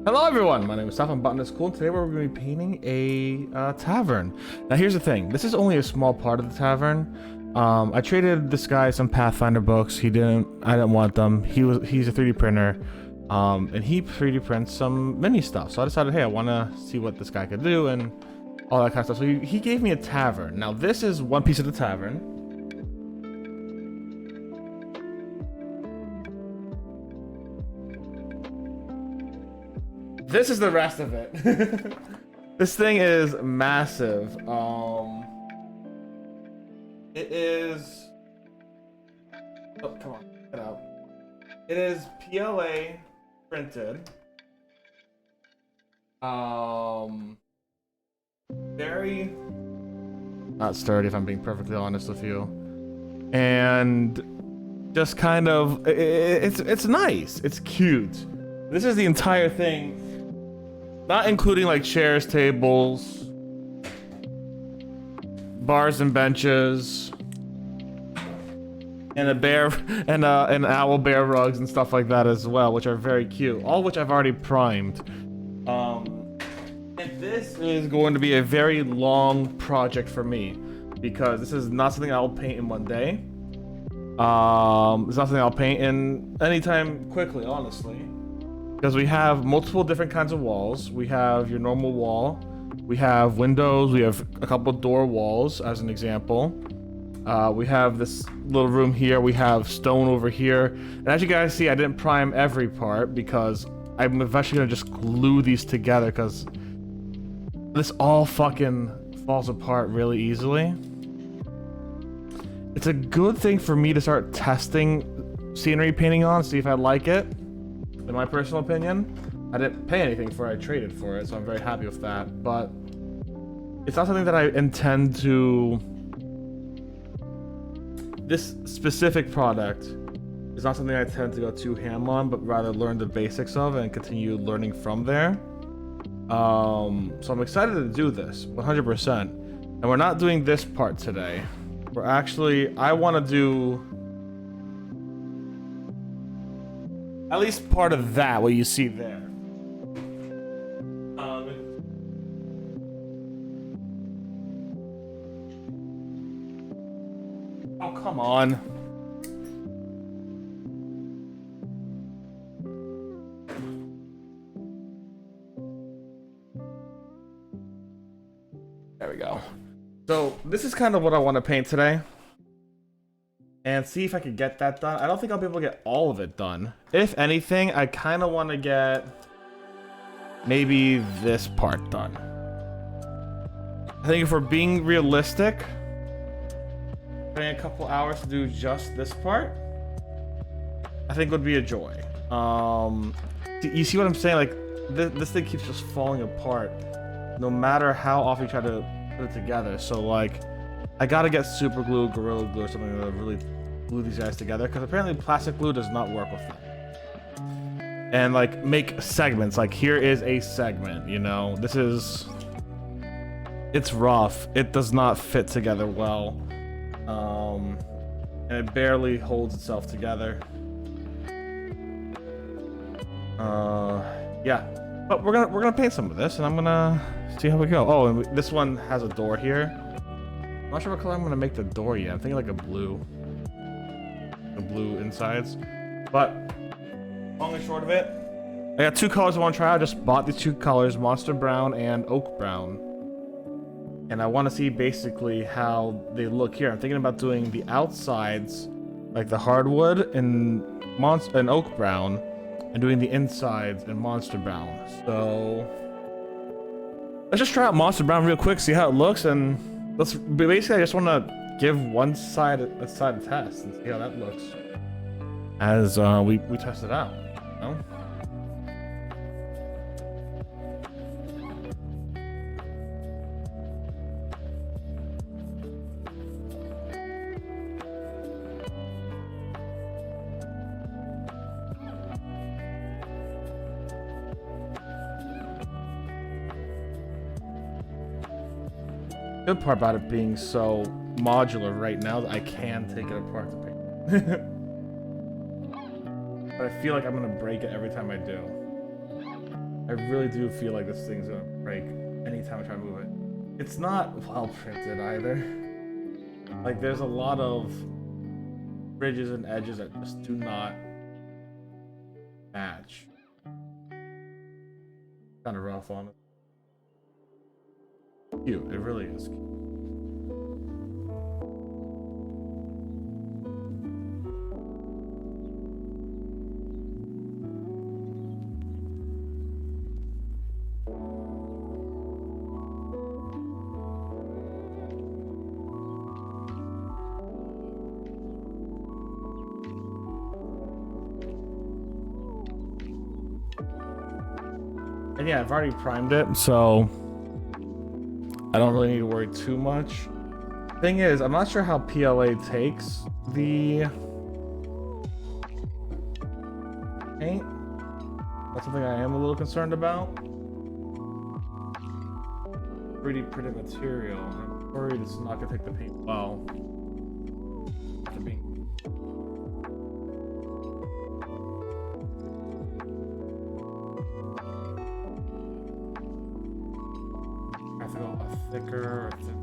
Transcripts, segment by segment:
Hello everyone, my name is Sandleford from Botanist Cool, and today we're going to be painting a tavern. Now here's the thing, this is only a small part of the tavern. I traded this guy some Pathfinder books. I didn't want them. He's a 3D printer, and he 3D prints some mini stuff. So I decided, hey, I want to see what this guy could do and all that kind of stuff. So he gave me a tavern. Now this is one piece of the tavern. This is the rest of it. This thing is massive. It is. Oh, come on, get out. It is PLA printed. Very not sturdy, if I'm being perfectly honest with you, and just kind of it's nice. It's cute. This is the entire thing. Not including like chairs, tables, bars and benches, and and owl bear rugs and stuff like that as well, which are very cute. All of which I've already primed. And this is going to be a very long project for me because this is not something I'll paint in one day. It's not something I'll paint in anytime quickly, honestly. Because we have multiple different kinds of walls. We have your normal wall. We have windows. We have a couple door walls, as an example. We have this little room here. We have stone over here. And as you guys see, I didn't prime every part because I'm eventually going to just glue these together because this all fucking falls apart really easily. It's a good thing for me to start testing scenery painting on, see if I like it. In my personal opinion, I didn't pay anything for it, I traded for it, so I'm very happy with that. But it's not something that I intend to. This specific product is not something I tend to go too ham on, but rather learn the basics of and continue learning from there. So I'm excited to do this 100%. And we're not doing this part today. We're actually, I want to do at least part of that, what you see there. Oh, come on. There we go. So this is kind of what I want to paint today. And see if I can get that done. I don't think I'll be able to get all of it done. If anything, I kind of want to get maybe this part done. I think if we're being realistic, spending a couple hours to do just this part, I think would be a joy. You see what I'm saying? Like, this thing keeps just falling apart, no matter how often you try to put it together. So like, I gotta get super glue, gorilla glue, or something to really glue these guys together, because apparently plastic glue does not work with them. And like, make segments. Like, here is a segment, you know? This is... It's rough. It does not fit together well. And it barely holds itself together. Yeah. But we're gonna paint some of this, and I'm gonna see how we go. Oh, and this one has a door here. I'm not sure what color I'm gonna make the door yet. I'm thinking like a blue. The blue insides. But long and short of it, I got two colors I want to try. I just bought these two colors, Monster Brown and Oak Brown. And I want to see basically how they look here. I'm thinking about doing the outsides, like the hardwood in Oak Brown, and doing the insides in Monster Brown. So let's just try out Monster Brown real quick, see how it looks, and basically I just want to give one side a test and see how that looks as we test it out, you know? Good part about it being so modular right now that I can take it apart to paint. But I feel like I'm gonna break it every time I do. I really do feel like this thing's gonna break anytime I try to move it. It's not well printed either. Like, there's a lot of ridges and edges that just do not match. Kind of rough on it. Cute, it really is cute. And yeah, I've already primed it, so I don't really need to worry too much. Thing is, I'm not sure how PLA takes the paint. That's something I am a little concerned about. 3D printed material. I'm worried it's not gonna take the paint well. After being thicker or thin.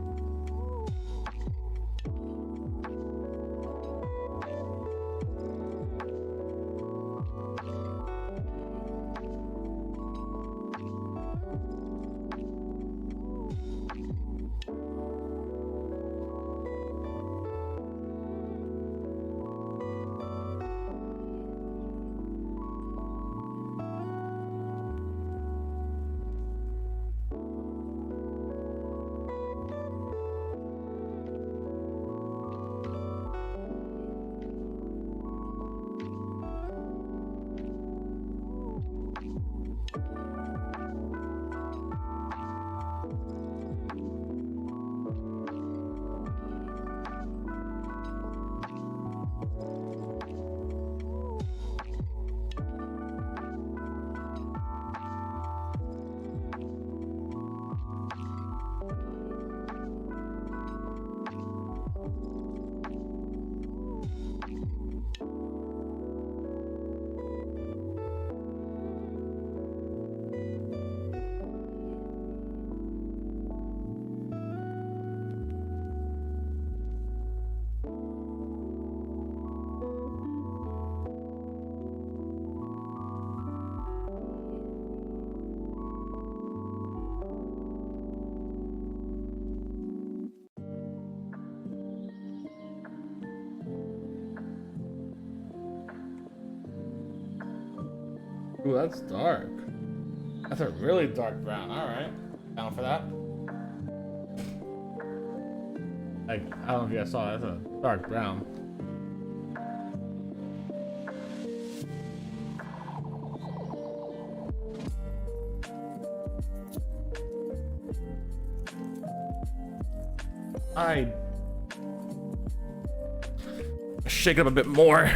Ooh, that's dark. That's a really dark brown. Alright. Down for that. Like, I don't know if you guys saw that. That's a dark brown. I shake it up a bit more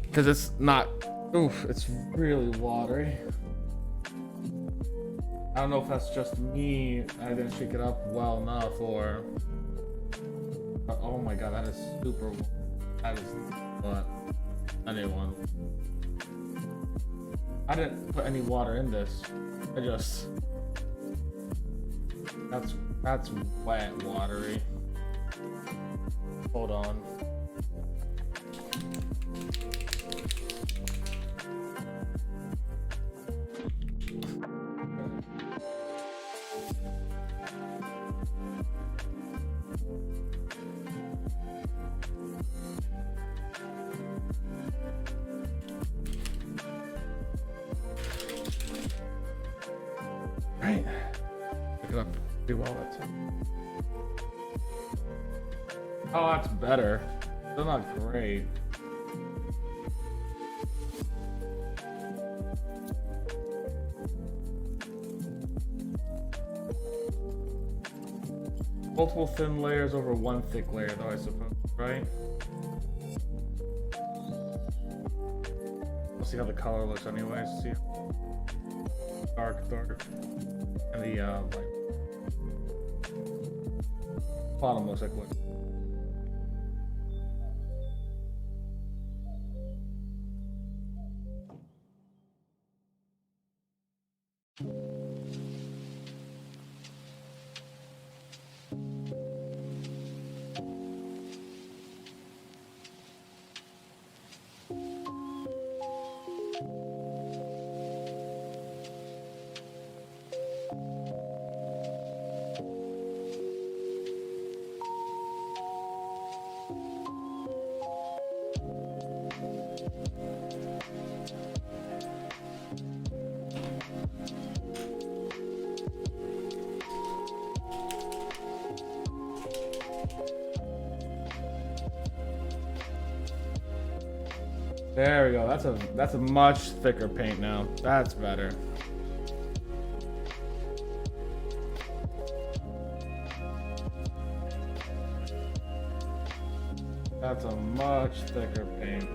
because it's not. Oof, it's really watery. I don't know if that's just me. I didn't shake it up well enough, or. Oh my god, that is super. That is. But anyone. I didn't put any water in this. I just. That's wet, watery. Hold on. Right. Pick it up. Do all that stuff. Oh, that's better. Still not great. Multiple thin layers over one thick layer, though, I suppose, right? We'll see how the color looks anyways. See, dark, and the like bottom looks like what. There we go. That's a much thicker paint now. That's better. That's a much thicker paint.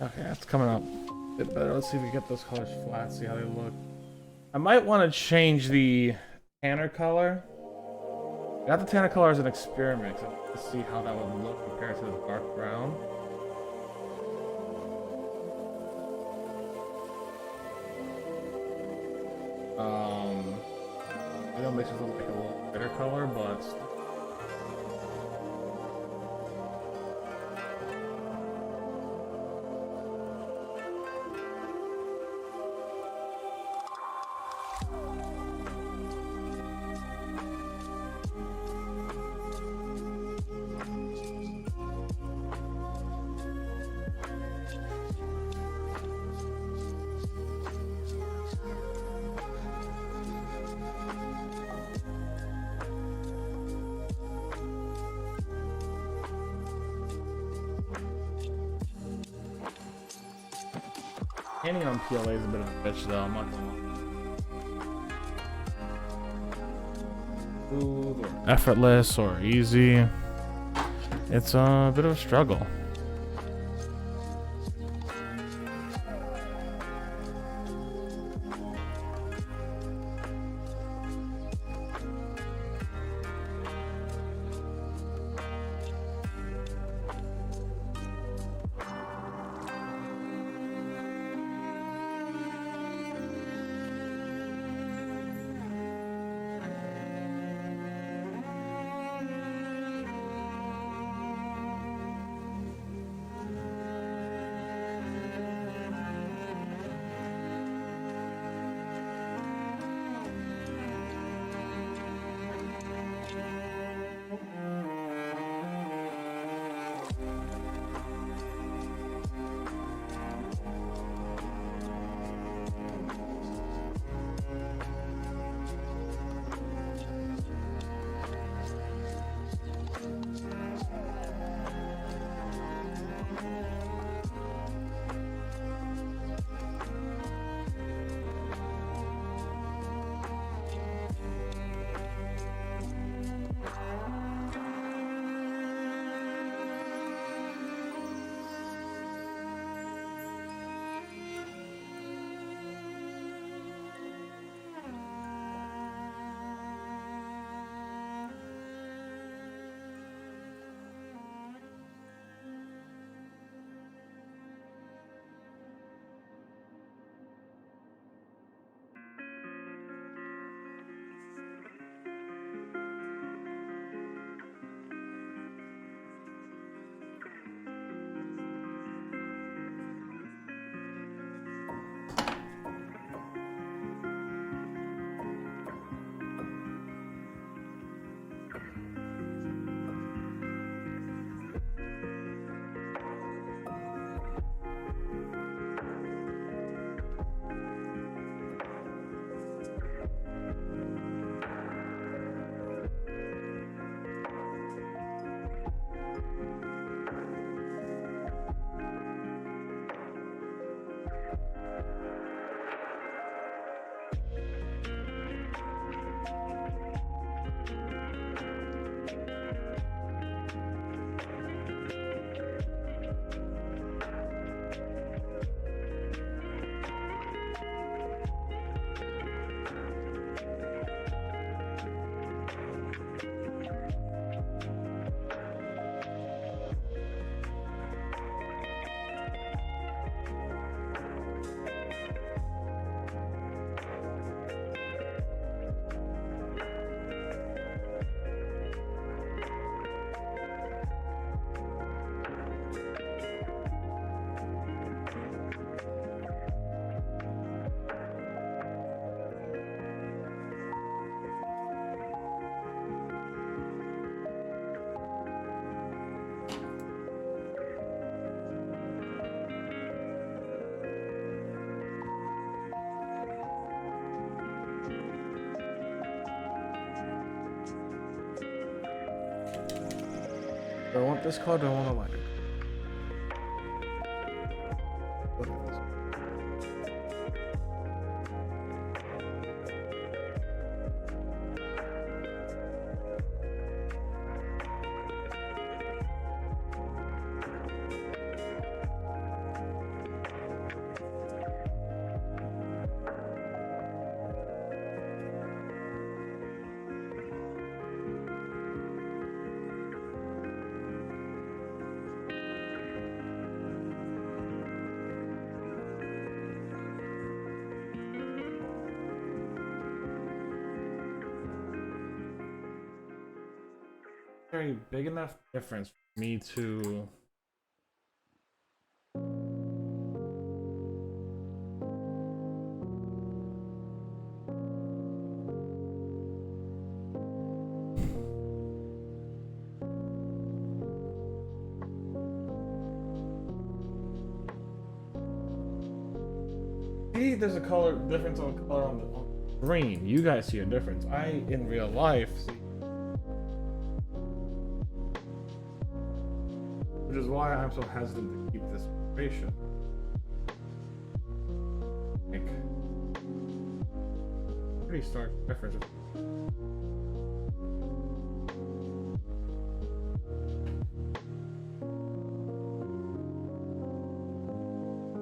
Okay, that's coming up a bit better. Let's see if we get those colors flat, see how they look. I might want to change the tanner color. I got the tanner color as an experiment to see how that would look compared to the dark brown. I know it makes it look like a little better color, but painting on PLA is a bit of a bitch though, I'm not gonna lie. Effortless or easy. It's a bit of a struggle. Do I want this color? Do I want a lighter? Very big enough difference for me to see. There's a color difference on the color on the screen. You guys see a difference. I in real life see. Which is why I'm so hesitant to keep this information. Like, pretty stark difference.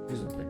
These are big.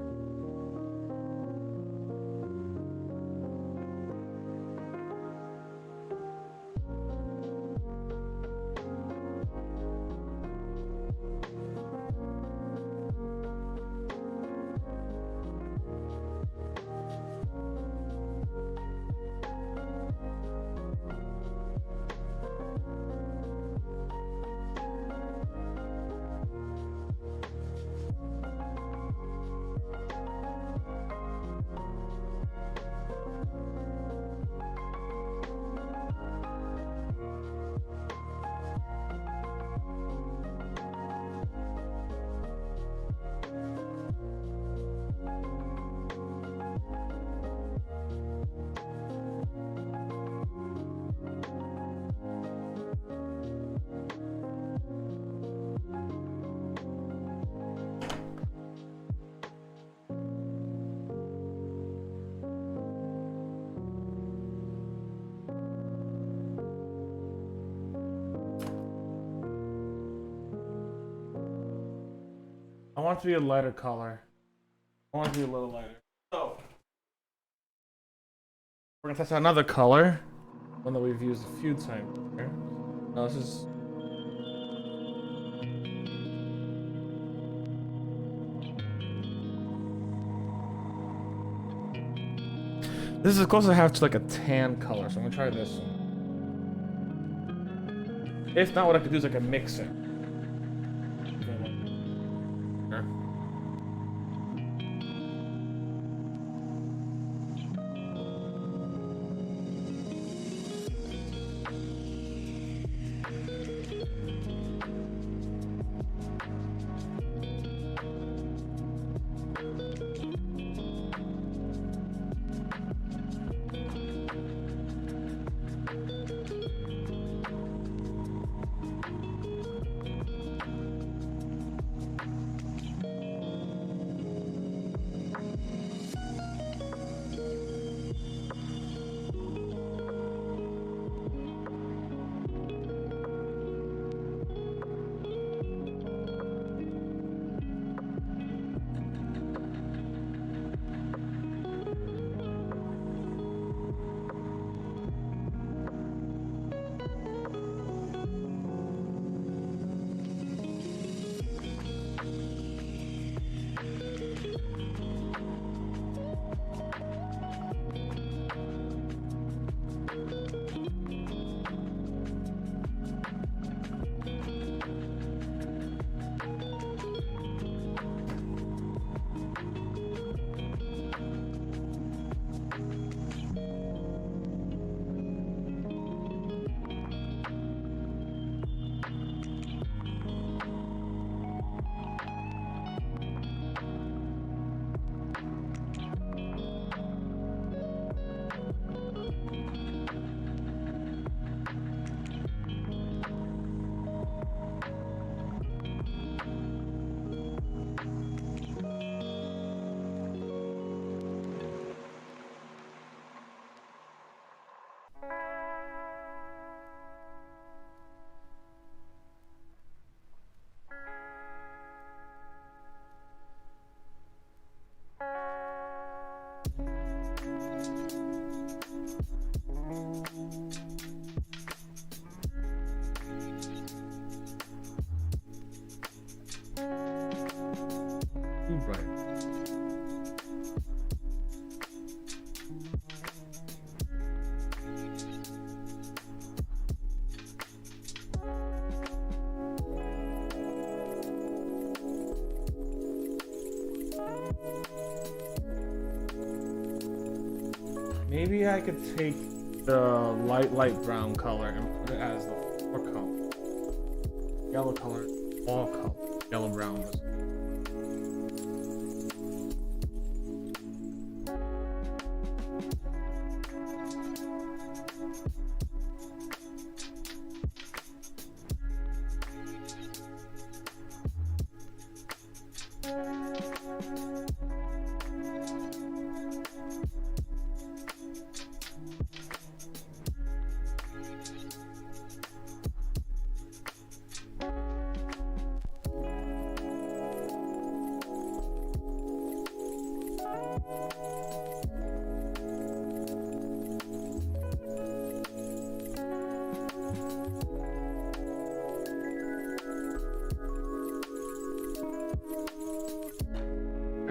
I want it to be a lighter color. I want it to be a little lighter. So we're gonna test out another color, one that we've used a few times here. Now this is as close as I have to like a tan color, so I'm gonna try this one. If not, what I could do is I could mix it. maybe I could take the light brown color and put it as the floor color. Yellow color, wall color. Yellow brown was.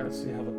Let's see how the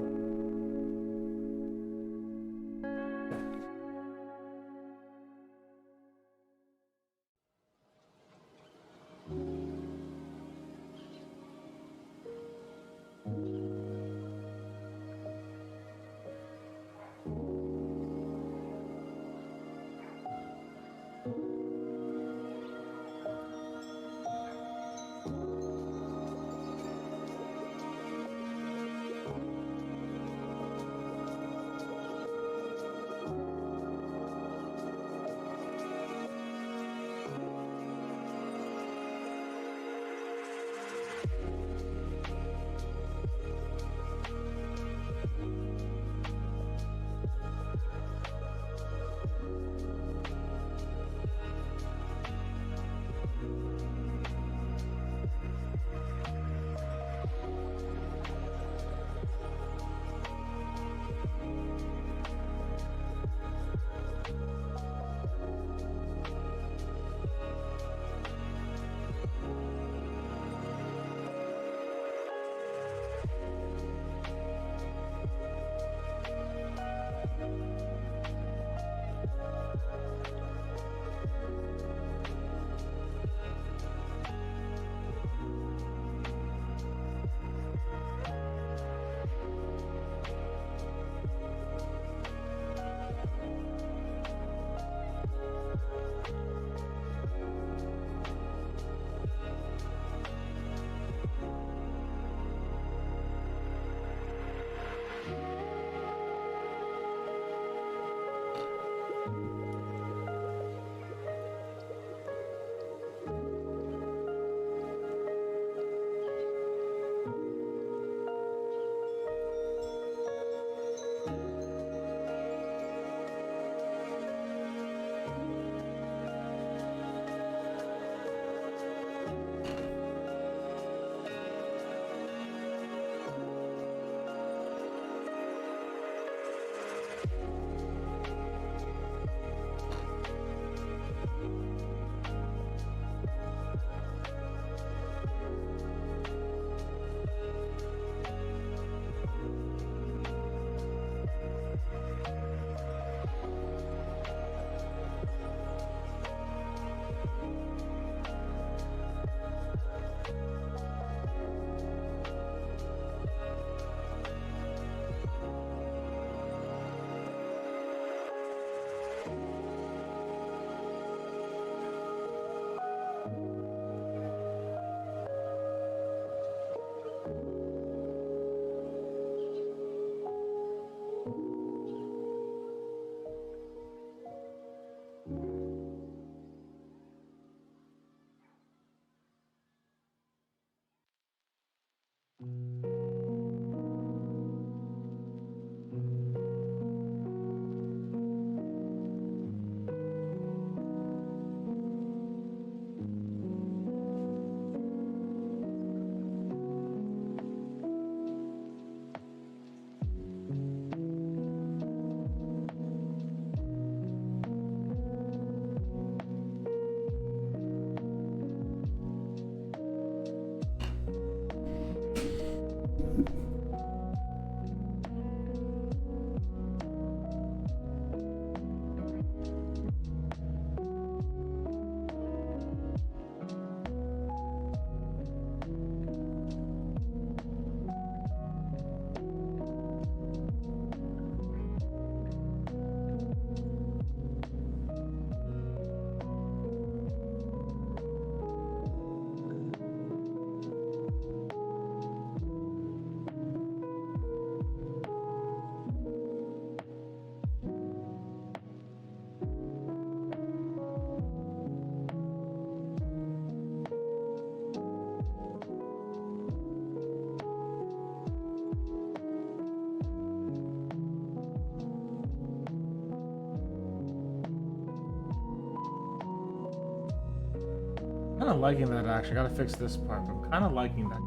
kind of liking that actually. Gotta fix this part, but I'm kind of liking that.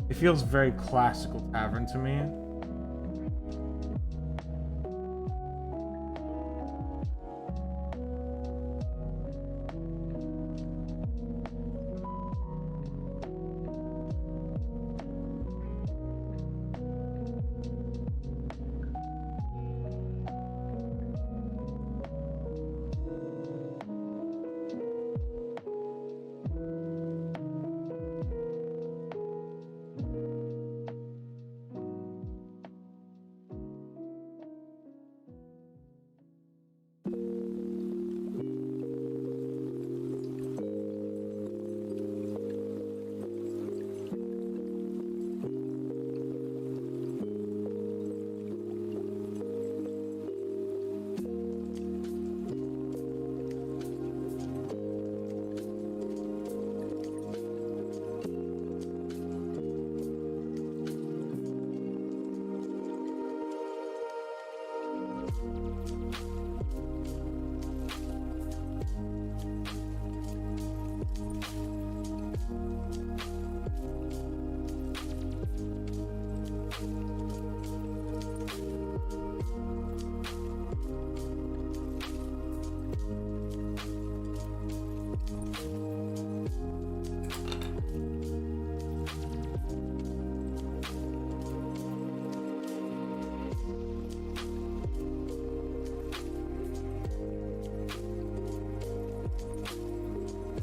It feels very classical tavern to me.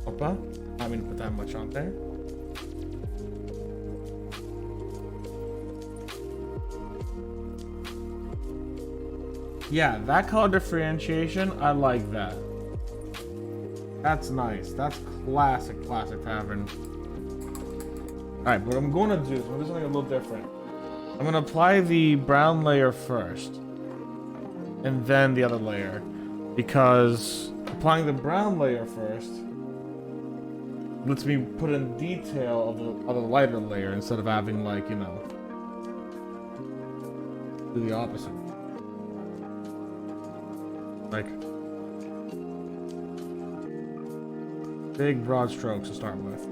Opa. I mean to put that much on there. Yeah, that color differentiation, I like that. That's nice. That's classic tavern. Alright, what I'm going to do is I'm going to do something a little different. I'm going to apply the brown layer first. And then the other layer. Because applying the brown layer first lets me put in detail of the lighter layer instead of having, like, you know, do the opposite. Like, big broad strokes to start with.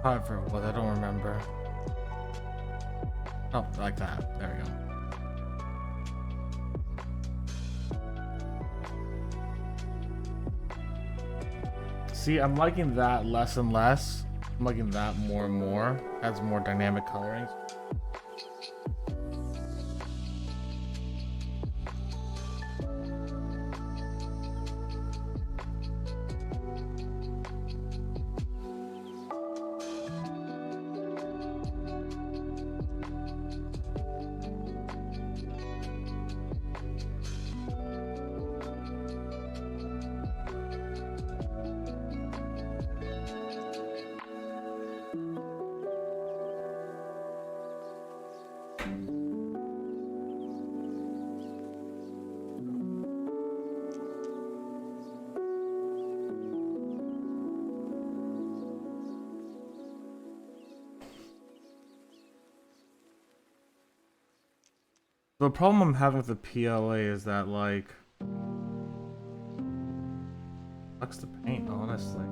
However, what I don't remember. Oh, like that. There we go. See, I'm liking that less and less. I'm liking that more and more. Adds more dynamic colorings. The problem I'm having with the PLA is that, like, sucks to paint, honestly.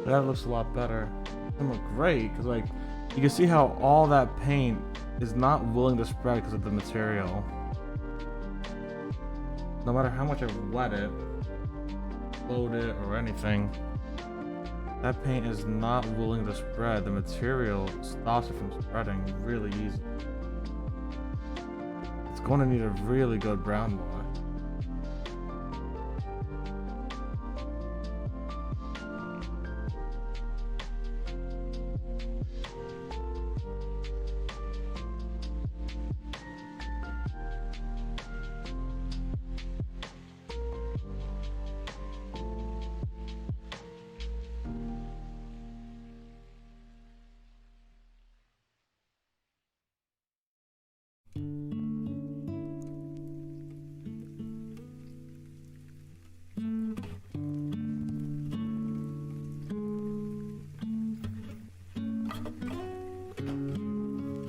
That looks a lot better. Doesn't look great, because, like, you can see how all that paint is not willing to spread because of the material. No matter how much I wet it, load it, or anything, that paint is not willing to spread. The material stops it from spreading really easy. It's going to need a really good brown wash.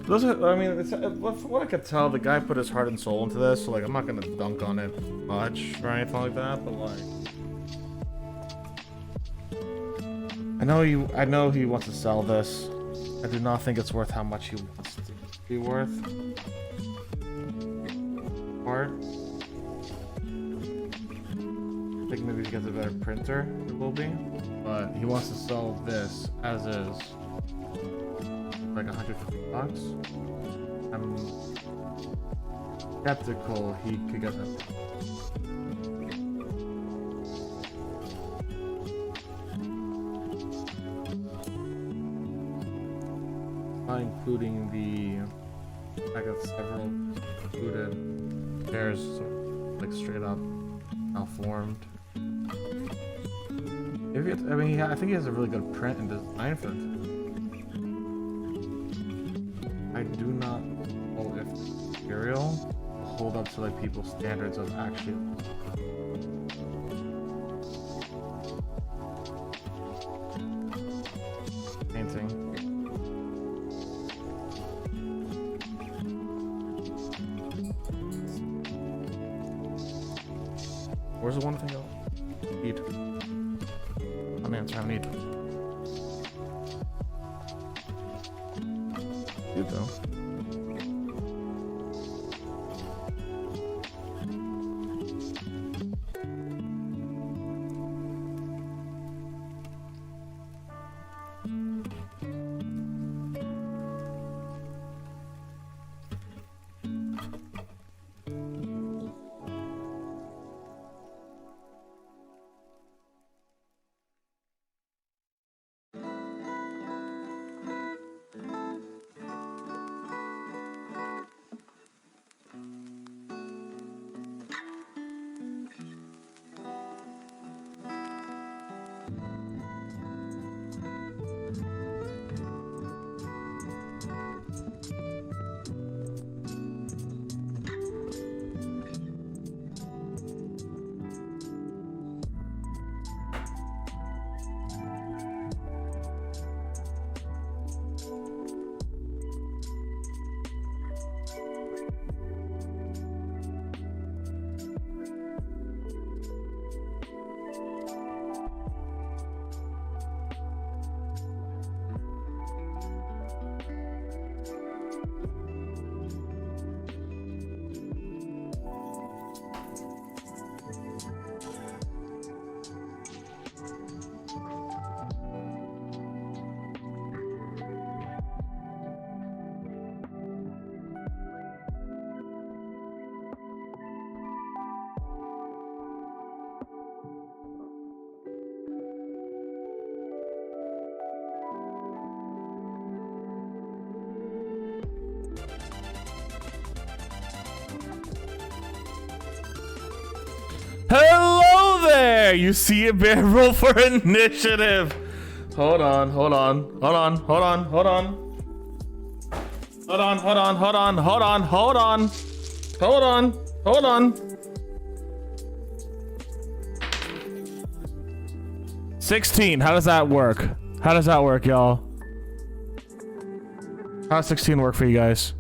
Those are, I mean, from what I could tell, the guy put his heart and soul into this, so, like, I'm not gonna dunk on it much or anything like that, but, like, I know he wants to sell this. I do not think it's worth how much he wants to be worth. Art. I think maybe if he gets a better printer, it will be. But he wants to sell this as is. Like $150. I'm skeptical he could get that. Not including I got several included pairs, like straight up malformed. Maybe it's, I mean, I think he has a really good print and design for it. I do not know if the material will hold up to, like, people's standards of actually painting. Where's the one thing I need? I'm answering. I need. Dude, though. Hello there! You see a bear, roll for initiative. Hold on. Hold on. 16. How does that work? How does that work, y'all? How does 16 work for you guys?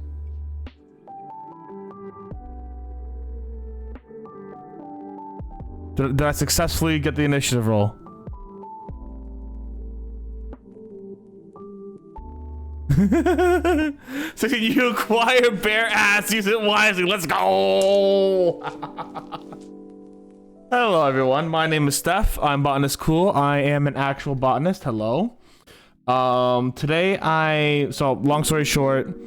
Did I successfully get the initiative roll? So you acquire bear ass, use it wisely. Let's go. Hello everyone, my name is Steph. I'm Botanist Cool. I am an actual botanist. Hello. Today so long story short,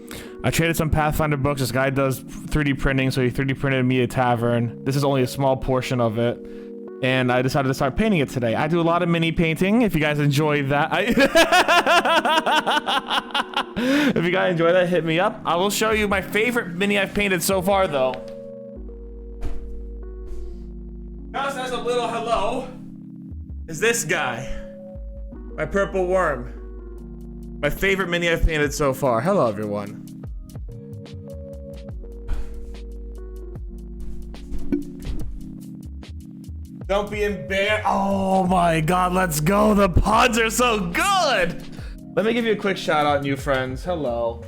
I traded some Pathfinder books. This guy does 3D printing, so he 3D printed me a tavern. This is only a small portion of it. And I decided to start painting it today. I do a lot of mini painting. If you guys enjoy that, if you guys enjoy that, hit me up. I will show you my favorite mini I've painted so far, though. Just as a little hello, is this guy, my purple worm. My favorite mini I've painted so far. Hello, everyone. Don't be embarrassed. Oh my god, let's go. The puns are so good. Let me give you a quick shout out, new friends. Hello.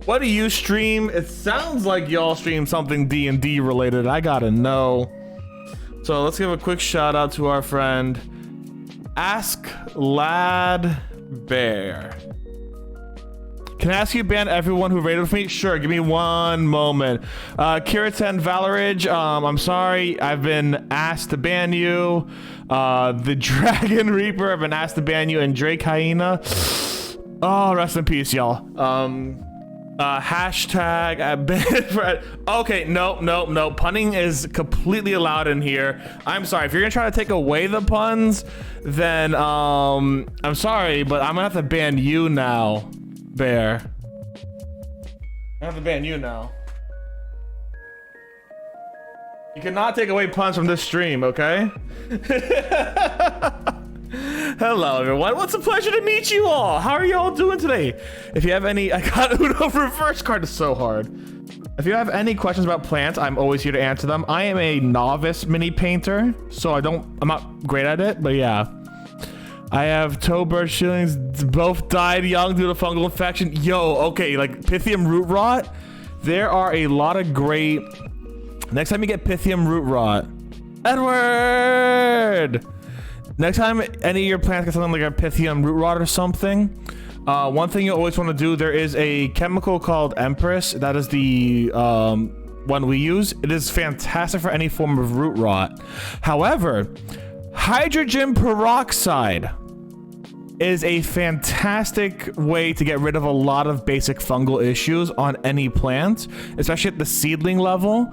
What do you stream? It sounds like y'all stream something D&D related. I gotta know. So let's give a quick shout out to our friend Ask Lad Bear. Can I ask you to ban everyone who raided with me? Sure, give me one moment. Kiratan Valerage, I'm sorry. I've been asked to ban you. The Dragon Reaper, I've been asked to ban you. And Drake Hyena. Oh, rest in peace, y'all. Hashtag ban for... Okay, no. Punning is completely allowed in here. I'm sorry. If you're gonna try to take away the puns, then I'm sorry, but I'm gonna have to ban you now. Bear. I have to ban you now. You cannot take away puns from this stream, okay? Hello, everyone. What's a pleasure to meet you all. How are you all doing today? If you have any... I got Uno reverse card is so hard. If you have any questions about plants, I'm always here to answer them. I am a novice mini painter, so I'm not great at it, but yeah. I have toe bird shillings, both died young due to fungal infection. Yo, okay, like Pythium root rot. There are a lot of great... Next time you get Pythium root rot, Edward! Next time any of your plants get something like a Pythium root rot or something, one thing you always want to do, there is a chemical called Empress. That is the one we use. It is fantastic for any form of root rot. However, hydrogen peroxide is a fantastic way to get rid of a lot of basic fungal issues on any plant, especially at the seedling level.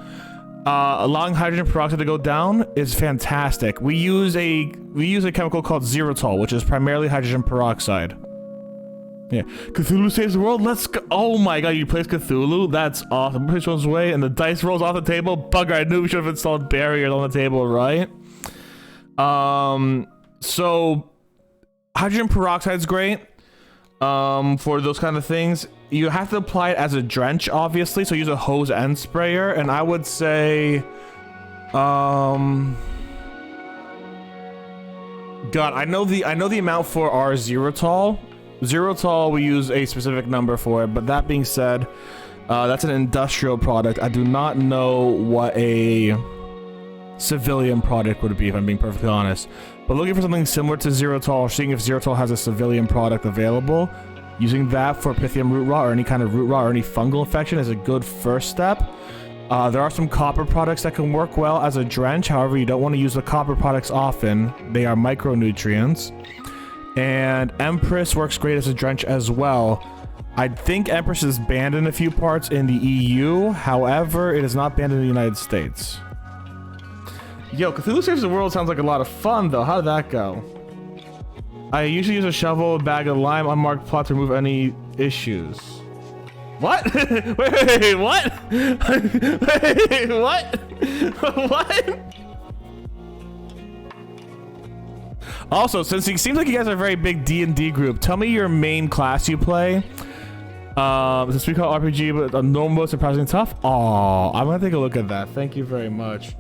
Allowing hydrogen peroxide to go down is fantastic. We use a chemical called xeritol, which is primarily hydrogen peroxide. Yeah, Cthulhu saves the world. Let's go. Oh my god, you placed Cthulhu? That's awesome. Push one's way and the dice rolls off the table. Bugger, I knew we should have installed barriers on the table, right? So hydrogen peroxide is great for those kind of things. You have to apply it as a drench, obviously, so use a hose and sprayer. And I would say God, I know the amount for our xeritol. Xeritol, we use a specific number for it, but that being said, that's an industrial product. I do not know what a civilian product would be, if I'm being perfectly honest. But looking for something similar to xeritol, seeing if xeritol has a civilian product available, using that for Pythium root rot or any kind of root rot or any fungal infection is a good first step. There are some copper products that can work well as a drench. However, you don't want to use the copper products often. They are micronutrients. And Empress works great as a drench as well. I think Empress is banned in a few parts in the EU. However, it is not banned in the United States. Yo, Cthulhu Saves the World sounds like a lot of fun, though. How did that go? I usually use a shovel, a bag of lime, unmarked plot to remove any issues. What? wait, what? Wait, what? What? Also, since it seems like you guys are a very big D&D group, tell me your main class you play. Since we call RPG, but normal, surprisingly tough. Oh, I'm gonna take a look at that. Thank you very much.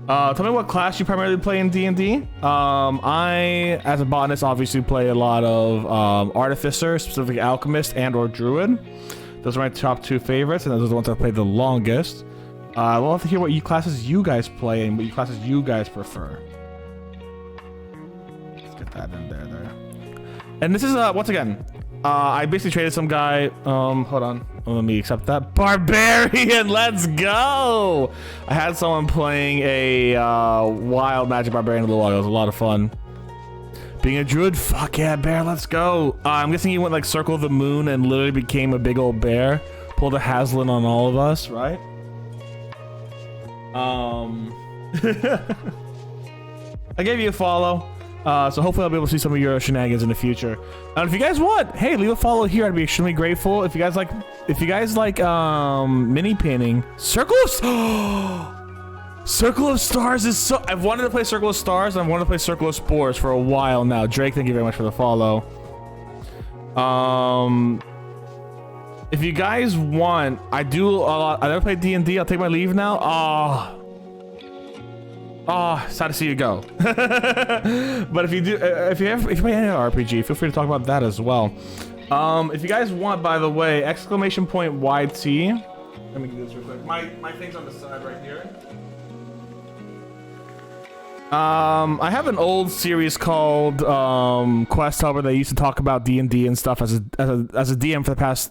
Tell me what class you primarily play in D&D. I, as a botanist, obviously play a lot of Artificer, specifically Alchemist and or Druid. Those are my top two favorites, and those are the ones I played the longest. I will have to hear what classes you guys play and what classes you guys prefer. Let's get that in there. And this is, once again, I basically traded some guy, hold on. Let me accept that. Barbarian, let's go! I had someone playing a wild magic barbarian a little while ago. It was a lot of fun. Being a druid, fuck yeah, bear, let's go. I'm guessing you went like Circle of the Moon and literally became a big old bear. Pulled a Haslin on all of us, right? I gave you a follow. So hopefully I'll be able to see some of your shenanigans in the future. And if you guys want, hey, leave a follow here. I'd be extremely grateful. If you guys like mini painting, Circle of Stars is so. I've wanted to play Circle of Stars and I've wanted to play Circle of Spores for a while now. Drake, thank you very much for the follow. If you guys want, I do a lot. I never played D&D. I'll take my leave now. Oh, sad to see you go. But if you do, if you play any RPG, feel free to talk about that as well. If you guys want, by the way, !YT. Let me do this real quick. My thing's on the side right here. I have an old series called Quest Hub that I used to talk about D&D and stuff as a DM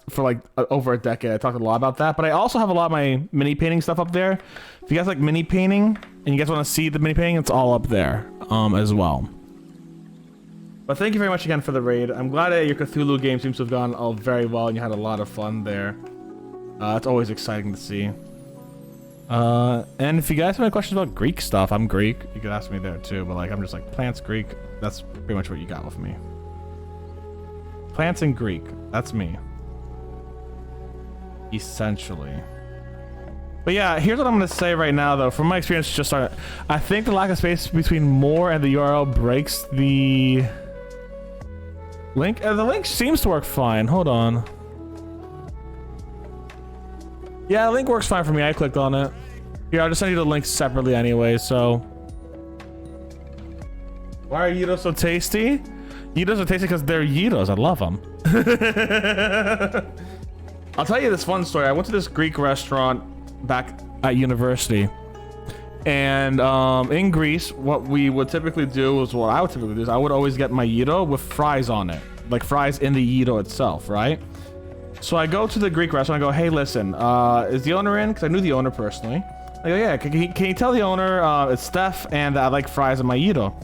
for like over a decade. I talked a lot about that, but I also have a lot of my mini painting stuff up there. If you guys like mini painting and you guys want to see the mini painting, it's all up there as well. But thank you very much again for the raid. I'm glad that your Cthulhu game seems to have gone very well and you had a lot of fun there. It's always exciting to see. And if you guys have any questions about Greek stuff, I'm Greek. You could ask me there too, but like I'm just like plants Greek. That's pretty much what you got with me. Plants and Greek. That's me. Essentially. But yeah, here's what I'm gonna say right now though. From my experience just started, I think the lack of space between more and the URL breaks the link. The link seems to work fine. Hold on. Yeah, the link works fine for me. I clicked on it. Here, I'll just send you the link separately anyway, so. Why are Yitos so tasty? Yitos are tasty because they're Yitos. I love them. I'll tell you this fun story. I went to this Greek restaurant back at university. And in Greece, what we would typically do is what I would typically do is I would always get my gyro with fries on it, like fries in the gyro itself, right? So I go to the Greek restaurant. I go, hey, listen, is the owner in? Because I knew the owner personally. I go, yeah, can you tell the owner it's Steph and I like fries in my gyro?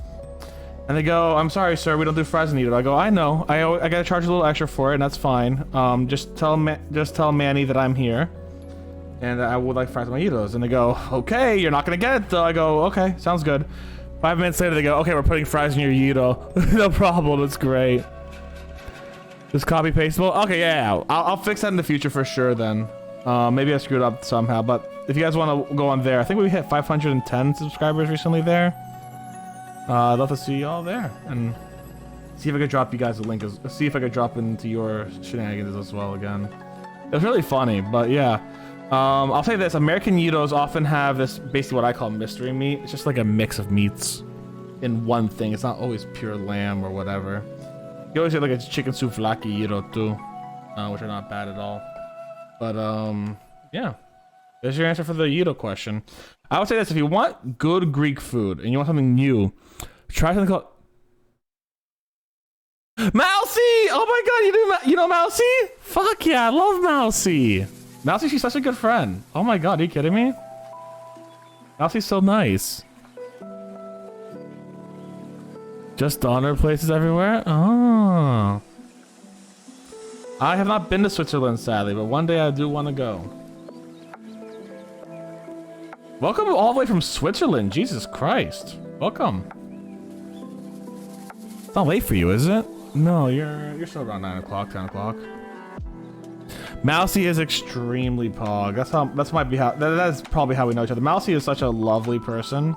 And they go, I'm sorry, sir, we don't do fries in gyro. I go, I know, I gotta charge a little extra for it, and that's fine. Just tell Manny that I'm here, and I would like fries in my gyros. And they go, okay, you're not gonna get it though. I go, okay, sounds good. 5 minutes later, they go, okay, we're putting fries in your gyro. No problem, it's great. Just copy pasteable. Okay, yeah, I'll fix that in the future for sure. Then, maybe I screwed up somehow. But if you guys want to go on there, I think we hit 510 subscribers recently there. I'd love to see y'all there and see if I could drop you guys a link. See if I could drop into your shenanigans as well again. It was really funny, but yeah. I'll say this: American gyros often have this basically what I call mystery meat. It's just like a mix of meats in one thing. It's not always pure lamb or whatever. You always get like a chicken souvlaki gyro too, which are not bad at all. But yeah, there's your answer for the gyro question. I would say this: if you want good Greek food and you want something new, try something called Mousy. Oh my god, you know Mousy? Fuck yeah, I love Mousy. Mousy, she's such a good friend. Oh my god, are you kidding me? Mousy's so nice. Just donor places everywhere? Oh. I have not been to Switzerland, sadly, but one day I do want to go. Welcome all the way from Switzerland. Jesus Christ. Welcome. It's not late for you, is it? No, you're still around 9 o'clock, 10 o'clock. Mousy is extremely pog. That's probably how we know each other. Mousy is such a lovely person.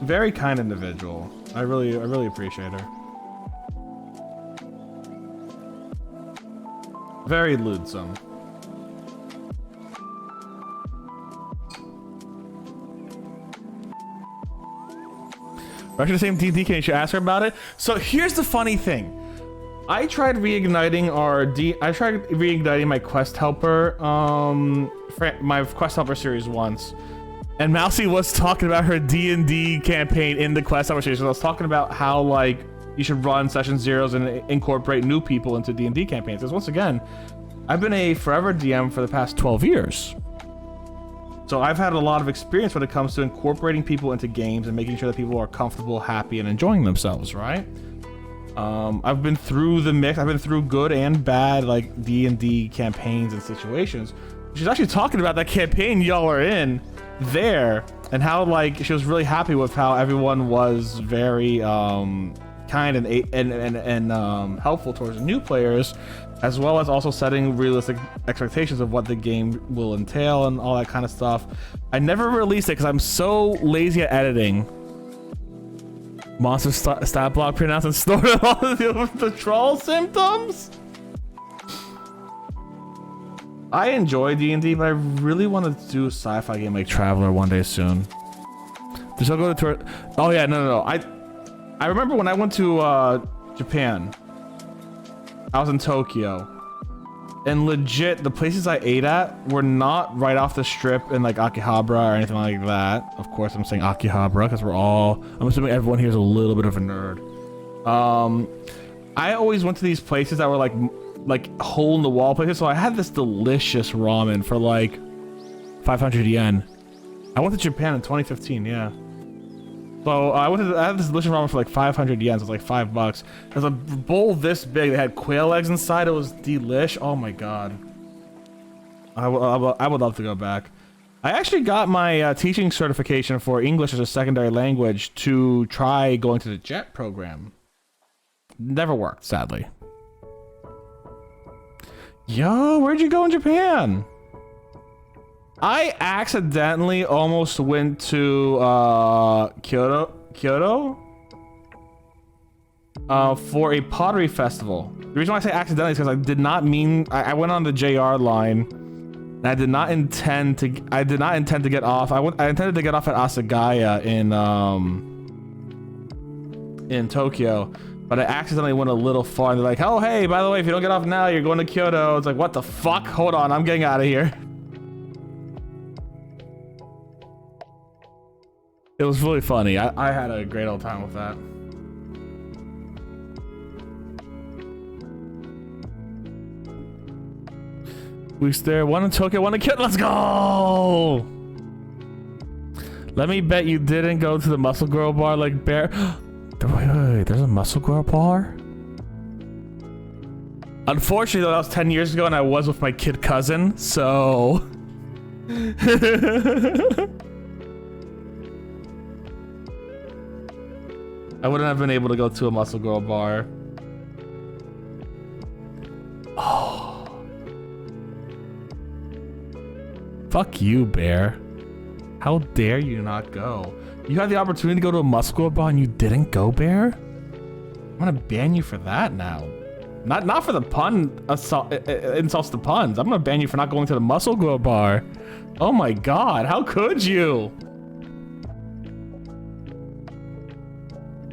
Very kind individual. I really appreciate her. Very lewdsome. We're actually the same D&D. Can you ask her about it? So here's the funny thing. I tried reigniting my quest helper, my quest helper series once. And Mousy was talking about her D&D campaign in the quest conversation. So I was talking about how like you should run session zeros and incorporate new people into D&D campaigns. Because once again, I've been a forever DM for the past 12 years. So I've had a lot of experience when it comes to incorporating people into games and making sure that people are comfortable, happy, and enjoying themselves, right? I've been through the mix. I've been through good and bad like D&D campaigns and situations. She's actually talking about that campaign y'all are in there and how like she was really happy with how everyone was very kind and helpful towards new players, as well as also setting realistic expectations of what the game will entail and all that kind of stuff. I never released it because I'm so lazy at editing. Monster stat block pronounced and snorted all the troll symptoms. I enjoy D&D, but I really want to do a sci-fi game like Traveler one day soon. Just I'll go to tour. Oh yeah, no. I remember when I went to Japan. I was in Tokyo, and legit the places I ate at were not right off the strip in like Akihabara or anything like that. Of course, I'm saying Akihabara because I'm assuming everyone here is a little bit of a nerd. I always went to these places that were like hole in the wall places. So I had this delicious ramen for like 500 yen. I went to Japan in 2015, yeah. So I had this delicious ramen for like 500 yen, so it was like $5. There's a bowl this big. They had quail eggs inside. It was delish. Oh my god. I would love to go back. I actually got my teaching certification for English as a secondary language to try going to the JET program. Never worked, sadly. Yo, where'd you go in Japan? I accidentally almost went to Kyoto for a pottery festival. The reason why I say accidentally is because I did not mean I went on the JR line and I did not intend to get off. I intended to get off at Asagaya in Tokyo, but I accidentally went a little far and they're like, oh hey, by the way, if you don't get off now, you're going to Kyoto. It's like, what the fuck? Hold on, I'm getting out of here. It was really funny. I had a great old time with that. Weeks there, one in Tokyo, one in Kyoto. Let's go! Let me bet you didn't go to the Muscle Girl bar like Bear. Wait, there's a Muscle Girl bar? Unfortunately, though, that was 10 years ago and I was with my kid cousin, so... I wouldn't have been able to go to a Muscle Girl bar. Oh. Fuck you, Bear. How dare you not go? You had the opportunity to go to a Muscle Girl bar and you didn't go, Bear? I'm gonna ban you for that now. Not for the pun insults to puns. I'm gonna ban you for not going to the Muscle Girl bar. Oh my god, how could you?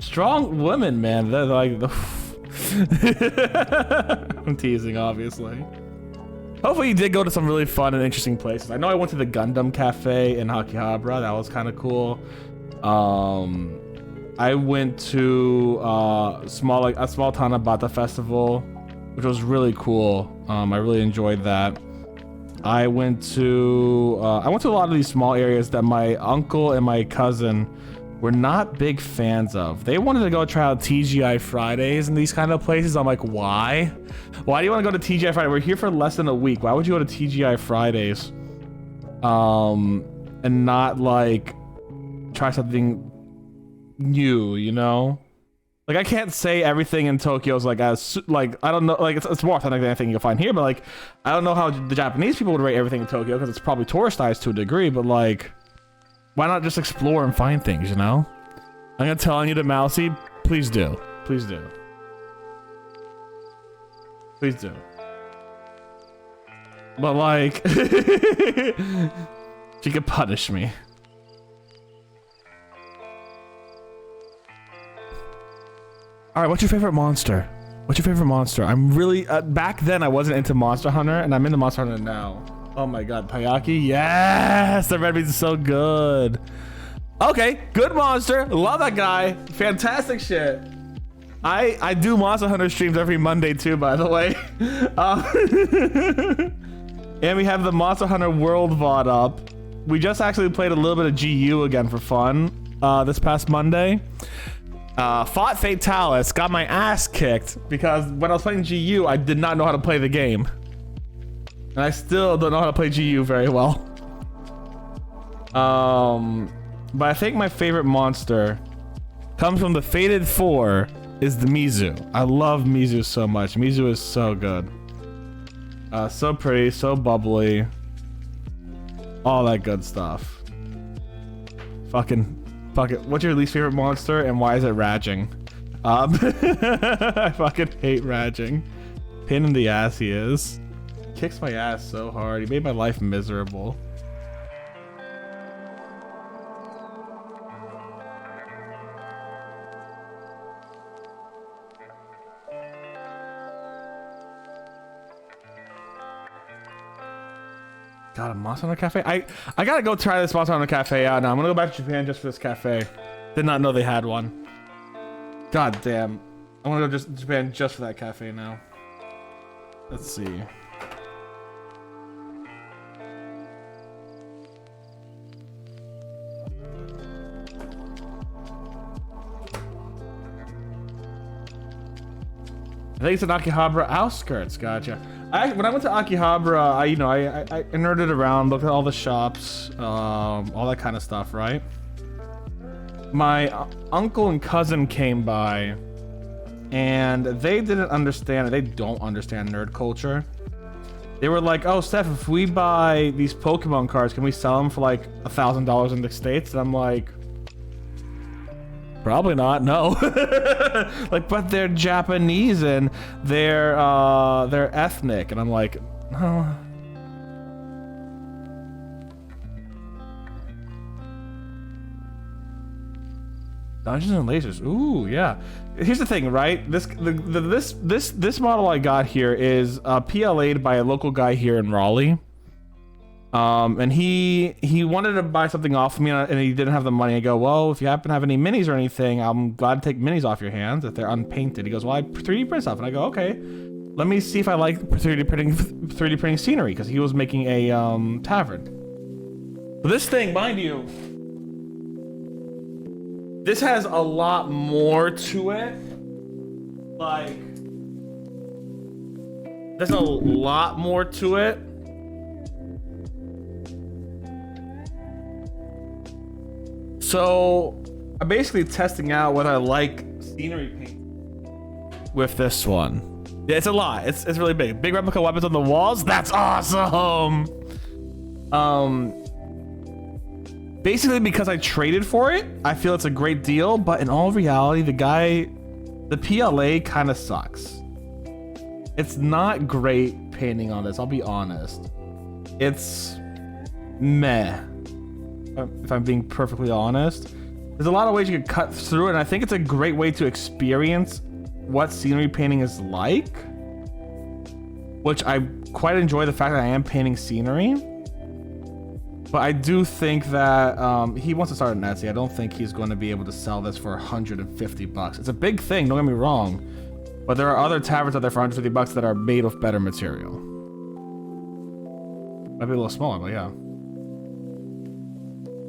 Strong women, man. They're like I'm teasing, obviously. Hopefully you did go to some really fun and interesting places. I know I went to the Gundam Cafe in Akihabara. That was kind of cool. I went to a small Tanabata festival, which was really cool. I really enjoyed that. I went to a lot of these small areas that my uncle and my cousin were not big fans of. They wanted to go try out TGI Fridays and these kind of places. I'm like, why? Why do you want to go to TGI Friday? We're here for less than a week. Why would you go to TGI Fridays? And not like try something new, you know? Like, I can't say everything in Tokyo is like as like, I don't know, like it's more authentic than anything you'll find here, but like I don't know how the Japanese people would rate everything in Tokyo because it's probably touristized to a degree, but like why not just explore and find things, you know? I'm gonna tell you to Mousy, please do. Please do. Please do. But like she could punish me. All right, what's your favorite monster? What's your favorite monster? I'm really, back then I wasn't into Monster Hunter, and I'm into Monster Hunter now. Oh my god, Tayaki, yes! The red beans is so good. Okay, good monster, love that guy, fantastic shit. I do Monster Hunter streams every Monday too, by the way. And we have the Monster Hunter World VOD up. We just actually played a little bit of GU again for fun this past Monday. Fought Fatalis, got my ass kicked because when I was playing GU, I did not know how to play the game. And I still don't know how to play GU very well. But I think my favorite monster comes from the Fated 4 is the Mizu. I love Mizu so much. Mizu is so good. So pretty, so bubbly. All that good stuff. Fucking what's your least favorite monster and why is it Raging? I fucking hate Raging. Pain in the ass he is. Kicks my ass so hard. He made my life miserable. God, a Monster Hunter Cafe? I gotta go try this Monster Hunter Cafe out now. I'm gonna go back to Japan just for this cafe. Did not know they had one. God damn. I wanna go to Japan just for that cafe now. Let's see. I think it's in Akihabara outskirts. Gotcha. When I went to Akihabara, I nerded around, looked at all the shops, all that kind of stuff, right? My uncle and cousin came by, and they didn't understand. They don't understand nerd culture. They were like, "Oh, Steph, if we buy these Pokemon cards, can we sell them for like $1,000 in the States?" And I'm like, probably not, no. Like, but they're Japanese and they're ethnic, and I'm like, no. Dungeons and Lasers, ooh, yeah. Here's the thing, right? This model I got here is PLA'd by a local guy here in Raleigh. And he wanted to buy something off of me, and he didn't have the money. I go, well, if you happen to have any minis or anything, I'm glad to take minis off your hands if they're unpainted. He goes, well, I 3D print stuff, and I go, okay, let me see if I like 3D printing scenery, because he was making a tavern. But this thing, mind you, this has a lot more to it. Like, there's a lot more to it. So I'm basically testing out whether I like scenery paint with this one. Yeah, it's a lot. It's really big. Big replica weapons on the walls. That's awesome. Basically because I traded for it, I feel it's a great deal. But in all reality, the PLA kind of sucks. It's not great painting on this. I'll be honest. It's meh. If I'm being perfectly honest, there's a lot of ways you could cut through it, and I think it's a great way to experience what scenery painting is like, which I quite enjoy the fact that I am painting scenery. But I do think that he wants to start an Etsy. I don't think he's going to be able to sell this for 150 bucks. It's a big thing, don't get me wrong, but there are other taverns out there for 150 bucks that are made of better material. Might be a little smaller, but yeah.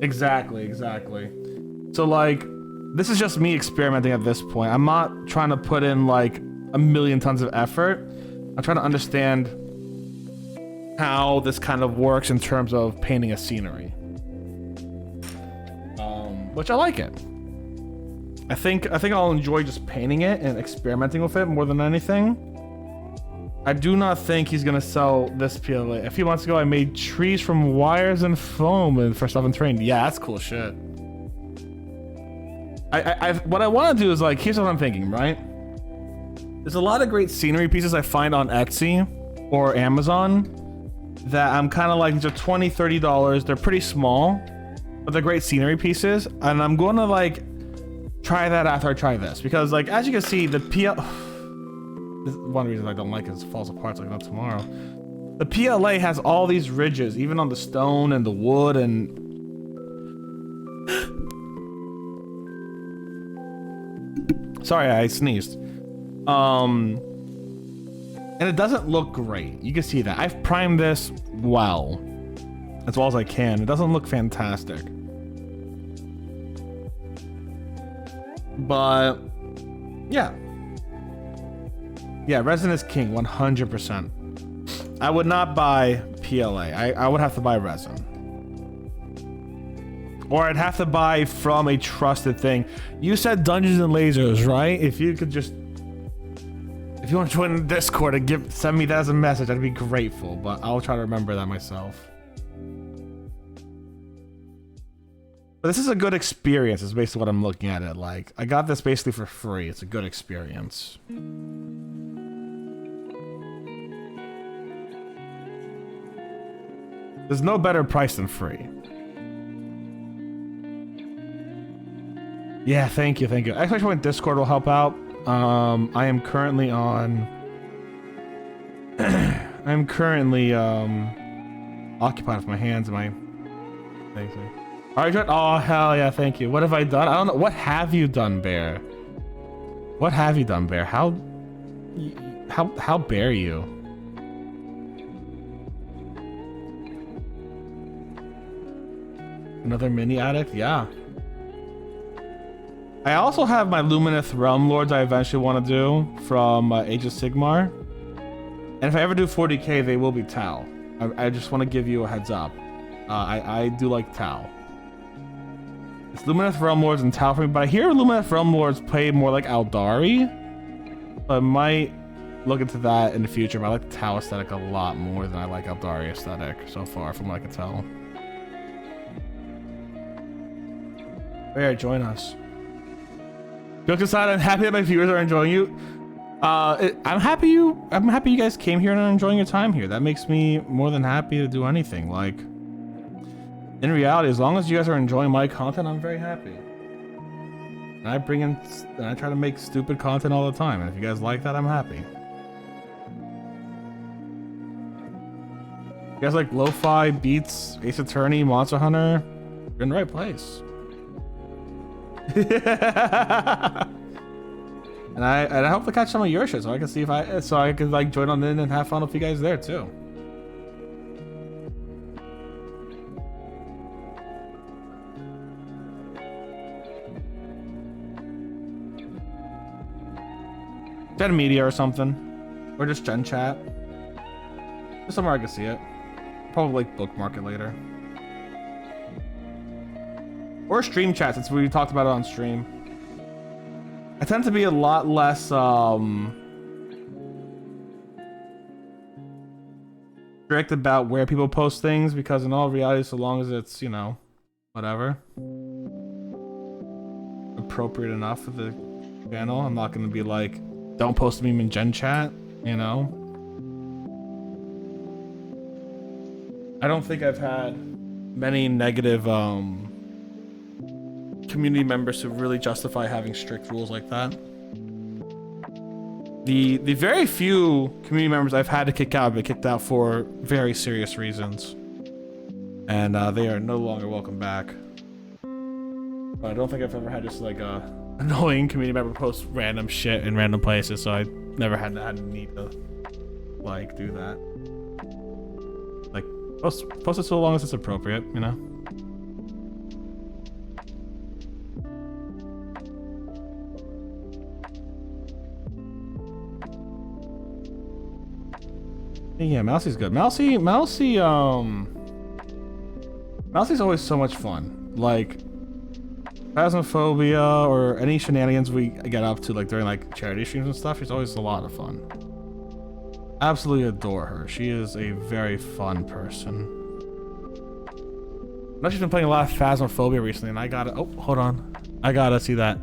Exactly. So like, this is just me experimenting at this point. I'm not trying to put in like a million tons of effort. I'm trying to understand how this kind of works in terms of painting a scenery. Which I like it. I think I'll enjoy just painting it and experimenting with it more than anything. I do not think he's gonna sell this PLA. A few months ago, I made trees from wires and foam and for stuff and terrain. Yeah, that's cool shit. What I want to do is like, here's what I'm thinking, right? There's a lot of great scenery pieces I find on Etsy or Amazon that I'm kind of like, these are $20, $30. They're pretty small, but they're great scenery pieces. And I'm going to like try that after I try this, because like, as you can see, the this is one reason I don't like it is it falls apart like not tomorrow. The PLA has all these ridges, even on the stone and the wood and... Sorry, I sneezed. And it doesn't look great. You can see that. I've primed this well as I can. It doesn't look fantastic. But, yeah. Yeah, resin is king, 100%. I would not buy PLA. I would have to buy resin. Or I'd have to buy from a trusted thing. You said Dungeons and Lasers, right? If you could just... If you want to join the Discord and send me that as a message, I'd be grateful. But I'll try to remember that myself. But this is a good experience, is basically what I'm looking at it like. I got this basically for free. It's a good experience. There's no better price than free. Yeah, thank you. Actually, Discord will help out. I am currently on... I'm currently, occupied with my hands and my... Thank you. Alright, oh, hell yeah, thank you. What have I done? I don't know. What have you done, Bear? What have you done, Bear? How bear you? Another mini addict? Yeah. I also have my Lumineth Realm Lords I eventually want to do from Age of Sigmar. And if I ever do 40k, they will be Tau. I just want to give you a heads up. I do like Tau. It's Lumineth Realm Lords and Tau for me, but I hear Lumineth Realm Lords play more like Aldari. So I might look into that in the future, but I like the Tau aesthetic a lot more than I like Aldari aesthetic so far, from what I can tell. Bear, join us. Joke aside, I'm happy that my viewers are enjoying you. I'm happy you guys came here and are enjoying your time here. That makes me more than happy to do anything. Like, in reality, as long as you guys are enjoying my content, I'm very happy. And I try to make stupid content all the time. And if you guys like that, I'm happy. guys like Lo-Fi, Beats, Ace Attorney, Monster Hunter, you're in the right place. And I hope to catch some of your shit so I can see if I could like join on in and have fun with you guys there too. Gen Media or something, or just Gen Chat, just somewhere I can see it. Probably like bookmark it later, or Stream Chat since we talked about it on stream. I tend to be a lot less strict about where people post things because in all reality, so long as it's, you know, whatever, appropriate enough for the channel, I'm not gonna be like, don't post a meme in Gen Chat, you know. I don't think I've had many negative community members who really justify having strict rules like that. The very few community members I've had to kick out have been kicked out for very serious reasons, and they are no longer welcome back. But I don't think I've ever had just like a annoying community member post random shit in random places, so I never had a need to like do that. Like post it so long as it's appropriate, you know. Yeah, Mousy's good. Mousy, Mousy's always so much fun. Like, Phasmophobia or any shenanigans we get up to, like, during, like, charity streams and stuff, she's always a lot of fun. Absolutely adore her. She is a very fun person. I know she's been playing a lot of Phasmophobia recently, and I gotta... Oh, hold on. I gotta see that.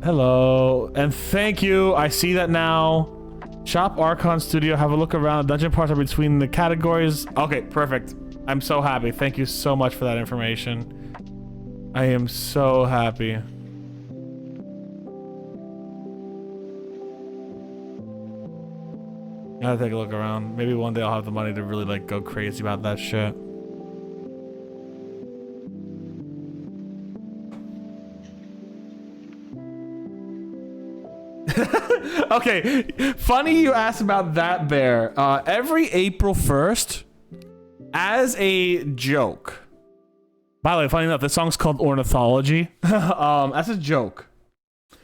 Hello. And thank you. I see that now. Shop Archon Studio, have a look around. The dungeon parts are between the categories. Okay, perfect. I'm so happy. Thank you so much for that information. I am so happy. Gotta take a look around. Maybe one day I'll have the money to really like go crazy about that shit. Okay, funny you asked about that, Bear. Every April 1st, as a joke. By the way, funny enough, this song's called Ornithology. As a joke,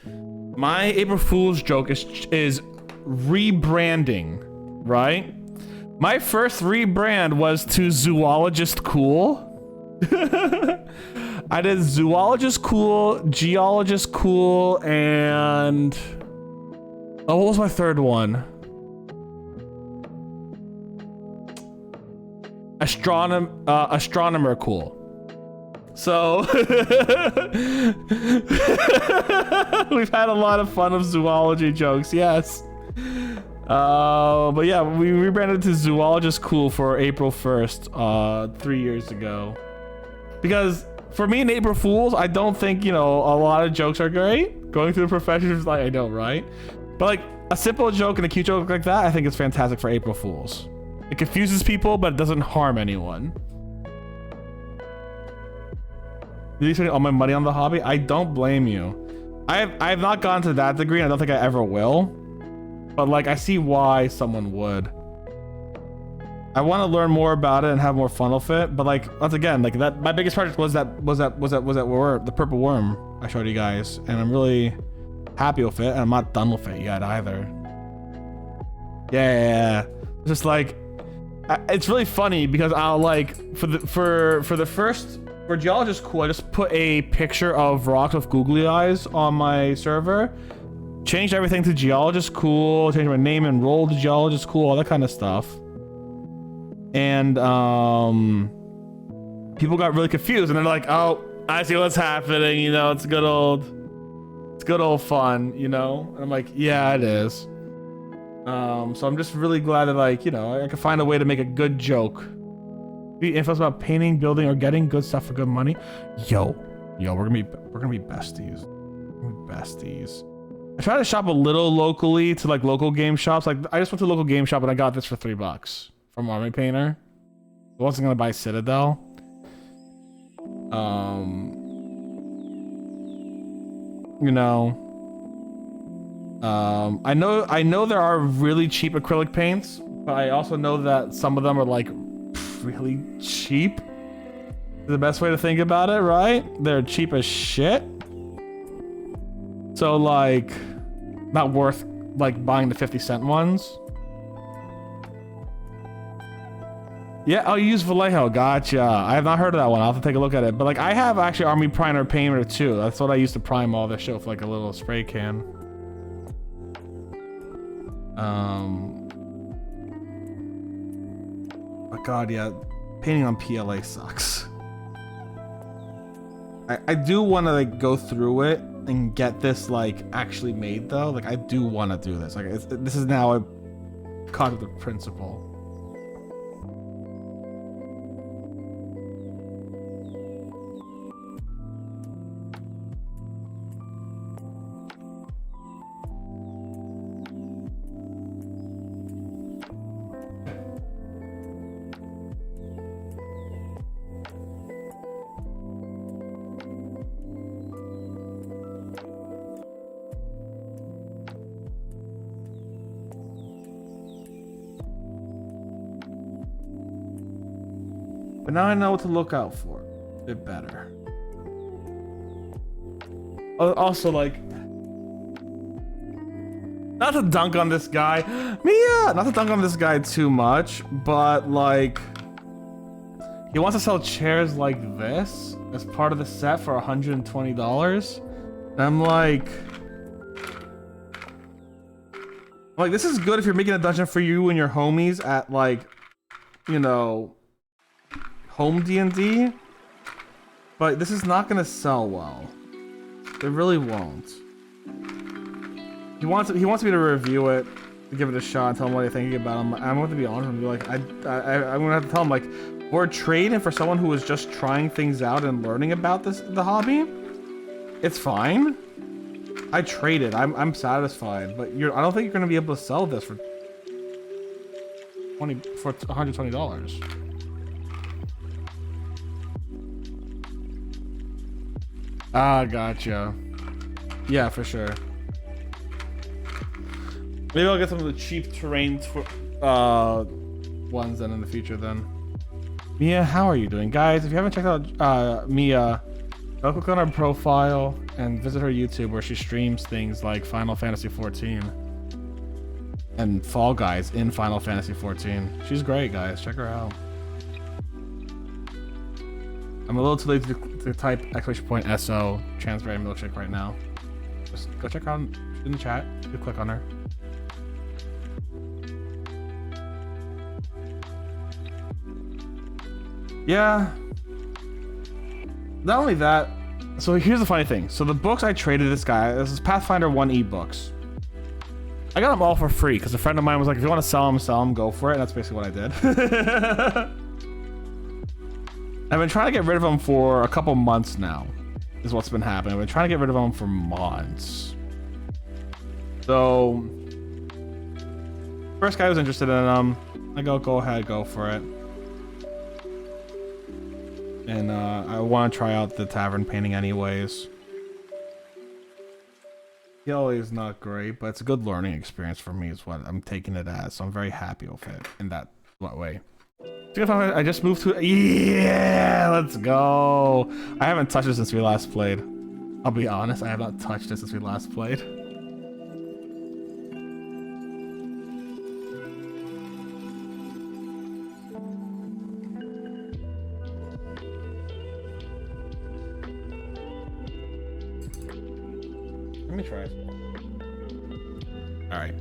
my April Fool's joke is rebranding, right? My first rebrand was to Zoologist Cool. I did Zoologist Cool, Geologist Cool, and... oh, what was my third one? Astronomer Cool. So we've had a lot of fun of zoology jokes, yes. But yeah, we rebranded to Zoologist Cool for April 1st, 3 years ago. Because for me in April Fools, I don't think, you know, a lot of jokes are great. Going through the profession is like, I know, right? But like a simple joke and a cute joke like that, I think it's fantastic for April Fools. It confuses people, but it doesn't harm anyone. Did you spend all my money on the hobby? I don't blame you. I've not gone to that degree, and I don't think I ever will. But like, I see why someone would. I want to learn more about it and have more fun with it. But like, once again, like that, my biggest project was that the purple worm I showed you guys, and I'm really happy with it, and I'm not done with it yet either. Yeah. Just like, it's really funny because I'll like for Geologist Cool, I just put a picture of rocks with googly eyes on my server, changed everything to Geologist Cool, changed my name and role to Geologist Cool, all that kind of stuff. And people got really confused, and they're like, "Oh, I see what's happening. You know, it's good old fun. You know." And I'm like, "Yeah, it is." So I'm just really glad that, like, you know, I can find a way to make a good joke. Info about painting, building, or getting good stuff for good money. Yo, we're gonna be besties. I try to shop a little locally to like local game shops. Like I just went to a local game shop and I got this for $3 from Army Painter. I wasn't gonna buy Citadel. You know, I know there are really cheap acrylic paints, but I also know that some of them are like really cheap. The best way to think about it, right? They're cheap as shit. So like, not worth like buying the 50-cent ones. Yeah, I'll use Vallejo. Gotcha. I have not heard of that one. I'll have to take a look at it. But like, I have actually Army Primer Painter too. That's what I used to prime all this shit with, like a little spray can. But God, yeah, painting on PLA sucks. I do want to like go through it and get this like actually made though. Like I do want to do this. Like this is now a concept of principle. But now I know what to look out for a bit better. Also, like, not to dunk on this guy, not to dunk on this guy too much, but like, he wants to sell chairs like this as part of the set for $120. And I'm like, this is good if you're making a dungeon for you and your homies at like, you know, home D&D, but this is not gonna sell well. It really won't. He wants me to review it, to give it a shot, and tell him what I think about him. I'm going to be honest and be like, I'm gonna have to tell him like, we're trading for someone who is just trying things out and learning about the hobby. It's fine. I traded. I'm satisfied, but I don't think you're gonna be able to sell this for $120. Ah, gotcha. Yeah, for sure. Maybe I'll get some of the cheap terrain ones then in the future then. Mia, how are you doing? Guys, if you haven't checked out Mia, go click on her profile and visit her YouTube where she streams things like Final Fantasy XIV and Fall Guys in Final Fantasy XIV. She's great, guys. Check her out. I'm a little too lazy to type !SO Transberry Milkshake right now. Just go check her out in the chat. You click on her. Yeah. Not only that, so here's the funny thing. So the books I traded this guy, this is Pathfinder 1 ebooks. I got them all for free because a friend of mine was like, if you want to sell them, go for it. And that's basically what I did. I've been trying to get rid of them for a couple months now, is what's been happening. I've been trying to get rid of them for months. So, first guy was interested in them. I go ahead, go for it. And I want to try out the tavern painting anyways. PLA is not great, but it's a good learning experience for me is what I'm taking it as. So I'm very happy with it in that way. I just moved to, yeah, let's go. I haven't touched it since we last played. I'll be honest, I have not touched it since we last played. Let me try it. All right.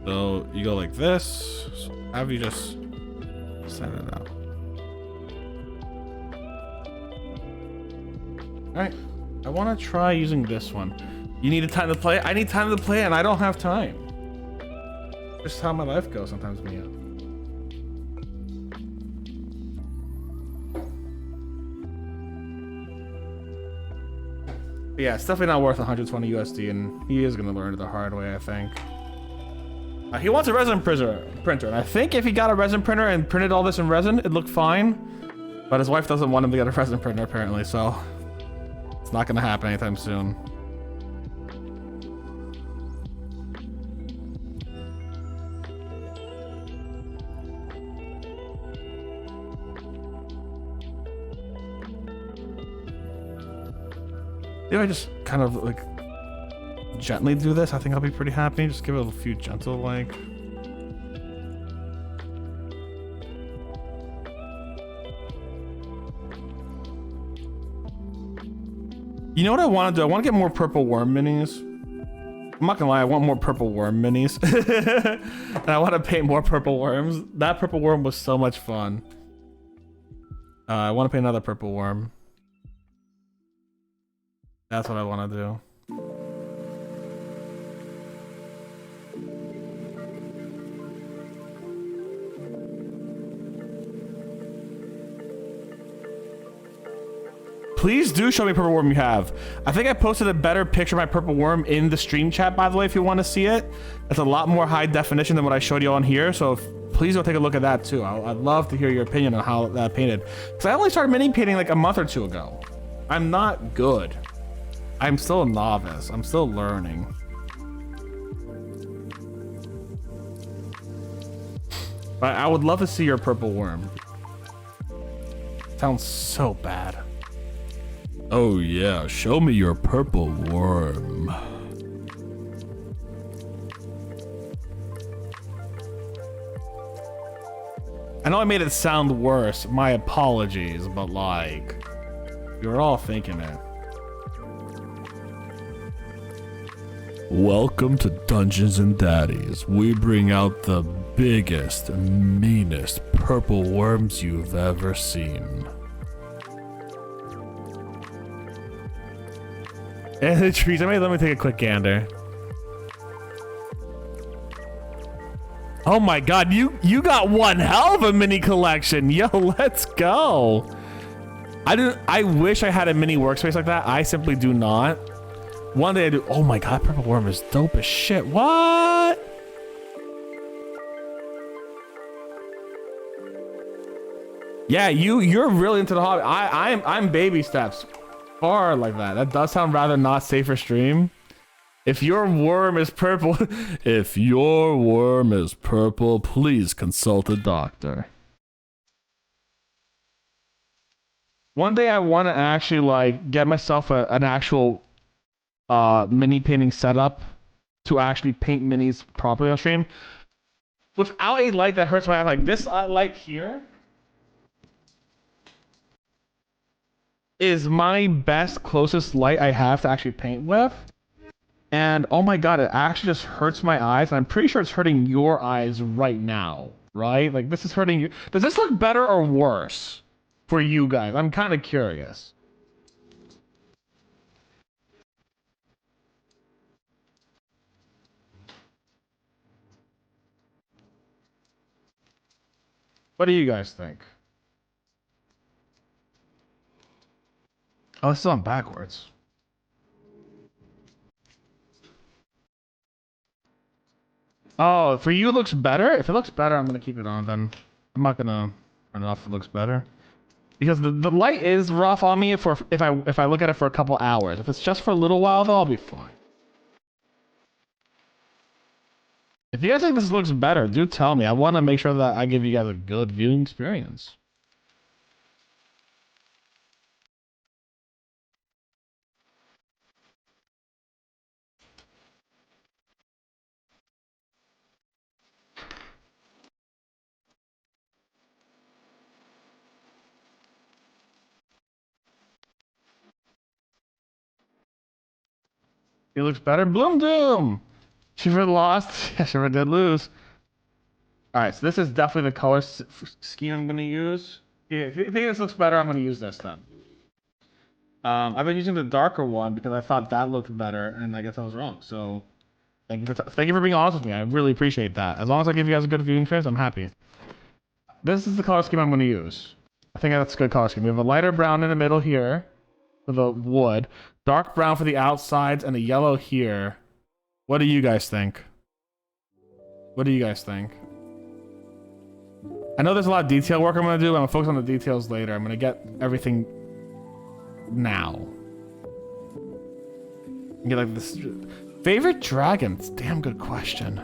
So you go like this. So have you just set it out? All right. I want to try using this one. You need time to play. I need time to play, and I don't have time. Just how my life goes sometimes, Mia. But yeah, it's definitely not worth 120 USD, and he is gonna learn it the hard way, I think. He wants a resin printer, and I think if he got a resin printer and printed all this in resin, it'd look fine. But his wife doesn't want him to get a resin printer, apparently, so it's not gonna happen anytime soon. If I just kind of like gently do this, I think I'll be pretty happy. Just give it a few gentle like. You know what I want to do? I want to get more purple worm minis. I'm not gonna lie, I want more purple worm minis. And I want to paint more purple worms. That purple worm was so much fun. I want to paint another purple worm. That's what I want to do. Please do show me purple worm you have. I think I posted a better picture of my purple worm in the stream chat, by the way, if you want to see it. It's a lot more high definition than what I showed you on here, so please go take a look at that too. I'd love to hear your opinion on how that painted. Because I only started mini painting like a month or two ago. I'm not good. I'm still a novice. I'm still learning. But I would love to see your purple worm. Sounds so bad. Oh yeah, show me your purple worm. I know I made it sound worse. My apologies, but like, you're all thinking it. Welcome to Dungeons and Daddies. We bring out the biggest, meanest purple worms you've ever seen. And the trees, let me take a quick gander. Oh my god, you got one hell of a mini collection. Yo, let's go. I wish I had a mini workspace like that. I simply do not. One day I do. Oh my god, purple worm is dope as shit. What? Yeah, you're really into the hobby. I'm baby steps. Far like that. That does sound rather not safe for stream. If your worm is purple, if your worm is purple, please consult a doctor. One day I want to actually like get myself an actual mini painting setup to actually paint minis properly on stream without a light that hurts my eye. Like this light here is my best closest light I have to actually paint with, and oh my god, it actually just hurts my eyes, and I'm pretty sure it's hurting your eyes right now, right? Like this is hurting you. Does this look better or worse for you guys? I'm kind of curious. What do you guys think? Oh, it's still on backwards. Oh, for you it looks better? If it looks better, I'm gonna keep it on then. I'm not gonna turn it off if it looks better. Because the light is rough on me if I look at it for a couple hours. If it's just for a little while though, I'll be fine. If you guys think this looks better, do tell me. I want to make sure that I give you guys a good viewing experience. It looks better. Bloom Doom! Shiver lost. Yeah, Shiver did lose. Alright, so this is definitely the color scheme I'm going to use. Yeah, if you think this looks better, I'm going to use this then. I've been using the darker one because I thought that looked better, and I guess I was wrong. So, thank you for being honest with me. I really appreciate that. As long as I give you guys a good viewing experience, I'm happy. This is the color scheme I'm going to use. I think that's a good color scheme. We have a lighter brown in the middle here for the wood, dark brown for the outsides, and a yellow here. What do you guys think? What do you guys think? I know there's a lot of detail work I'm gonna do. I'm gonna focus on the details later. I'm gonna get everything now. Get like this favorite dragons. Damn good question.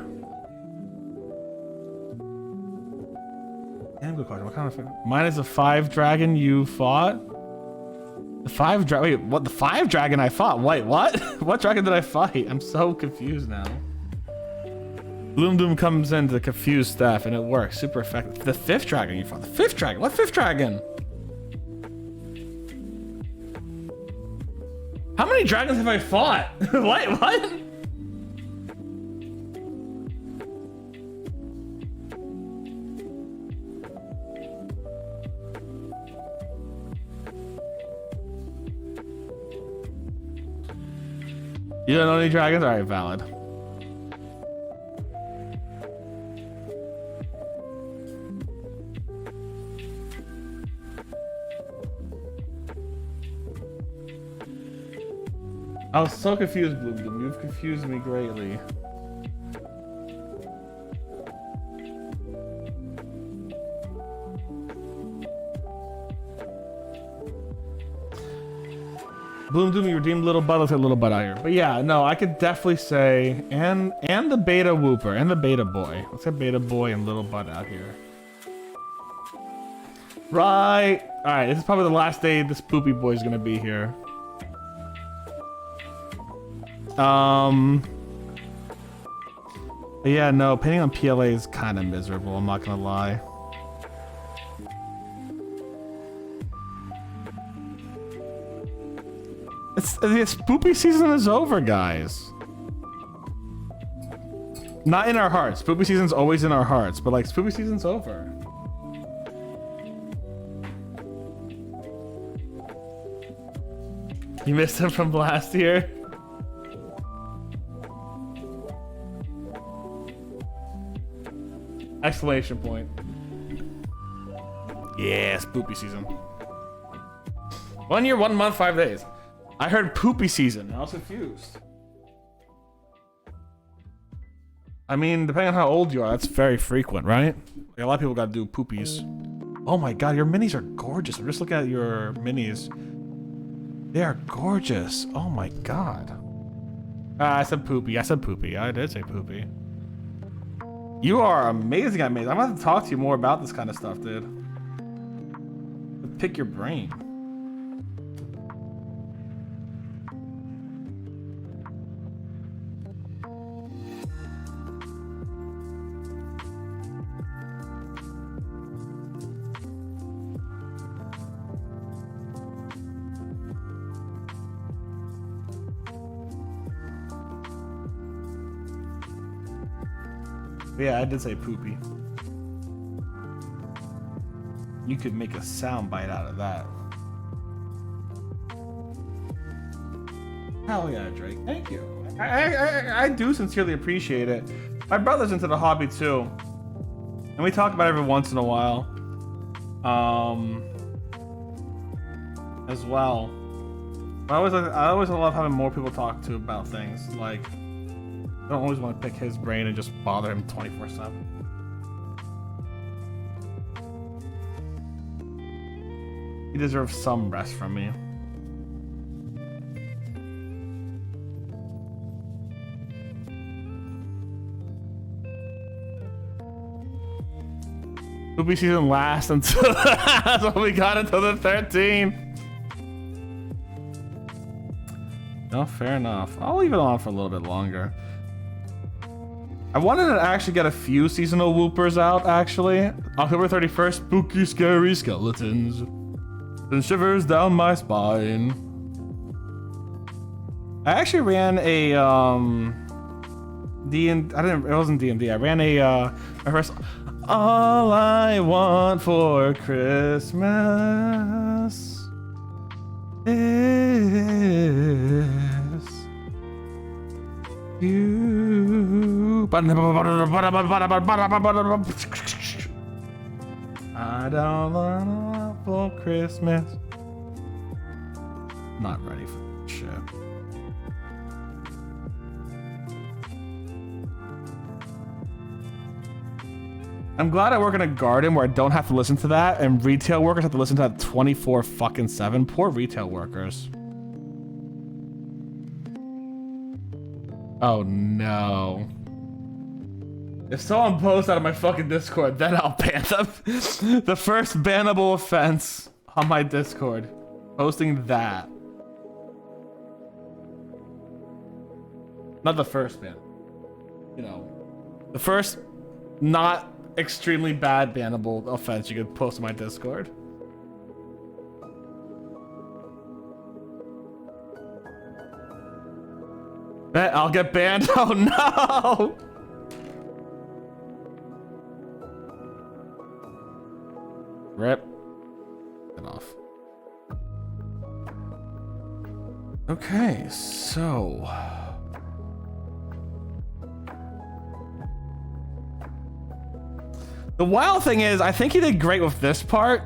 Damn good question. What kind of? Mine is a 5 dragon you fought. The 5 dragon. Wait, what? The 5 dragon I fought? Wait, what? What dragon did I fight? I'm so confused now. Bloom Doom comes in to confuse Steph, and it works super effective. The 5th dragon you fought. The 5th dragon. What 5th dragon? How many dragons have I fought? What? You don't know any dragons? Alright, valid. I was so confused, Bloom Bloom. You've confused me greatly. Bloom Doom, you redeemed Little Bud. Let's get Little Bud out here. But yeah, no, I could definitely say, and the Beta Whooper, and the Beta Boy. Let's get Beta Boy and Little Bud out here. Right. All right, this is probably the last day this Poopy Boy's gonna be here. Yeah, no, painting on PLA is kind of miserable, I'm not gonna lie. It's Poopy season is over, guys. Not in our hearts. Poopy season's always in our hearts, but like Poopy season's over. You missed him from last year? Exclamation point. Yes, Poopy season. 1 year, 1 month, 5 days. I heard Poopy season. I was confused. I mean, depending on how old you are, that's very frequent, right? Like, a lot of people gotta do poopies. Oh my god, your minis are gorgeous. I'm just looking at your minis. They are gorgeous. Oh my god. I said poopy. I said poopy. I did say poopy. You are amazing at maze. I'm gonna have to talk to you more about this kind of stuff, dude. Pick your brain. Yeah, I did say poopy. You could make a sound bite out of that. Hell yeah, Drake. Thank you. I do sincerely appreciate it. My brother's into the hobby too. And we talk about it every once in a while. As well. I always love having more people talk to about things. Like, I don't always want to pick his brain and just bother him 24/7. He deserves some rest from me. Poopy season lasts until that's what we got until the 13th. No, fair enough. I'll leave it on for a little bit longer. I wanted to actually get a few seasonal whoopers out, actually. October 31st, spooky, scary skeletons. And shivers down my spine. I actually ran a, it wasn't D&D. I ran my first, all I want for Christmas is you. I don't want for Christmas. Not ready for that shit. I'm glad I work in a garden where I don't have to listen to that, and retail workers have to listen to that 24/7. Poor retail workers. Oh no. If someone posts out of my fucking Discord, then I'll ban them. The first bannable offense on my Discord. Posting that. Not the first ban. You know, the first not extremely bad bannable offense you could post on my Discord. Bet I'll get banned. Oh no! Rip. Get off. Okay, so the wild thing is, I think he did great with this part,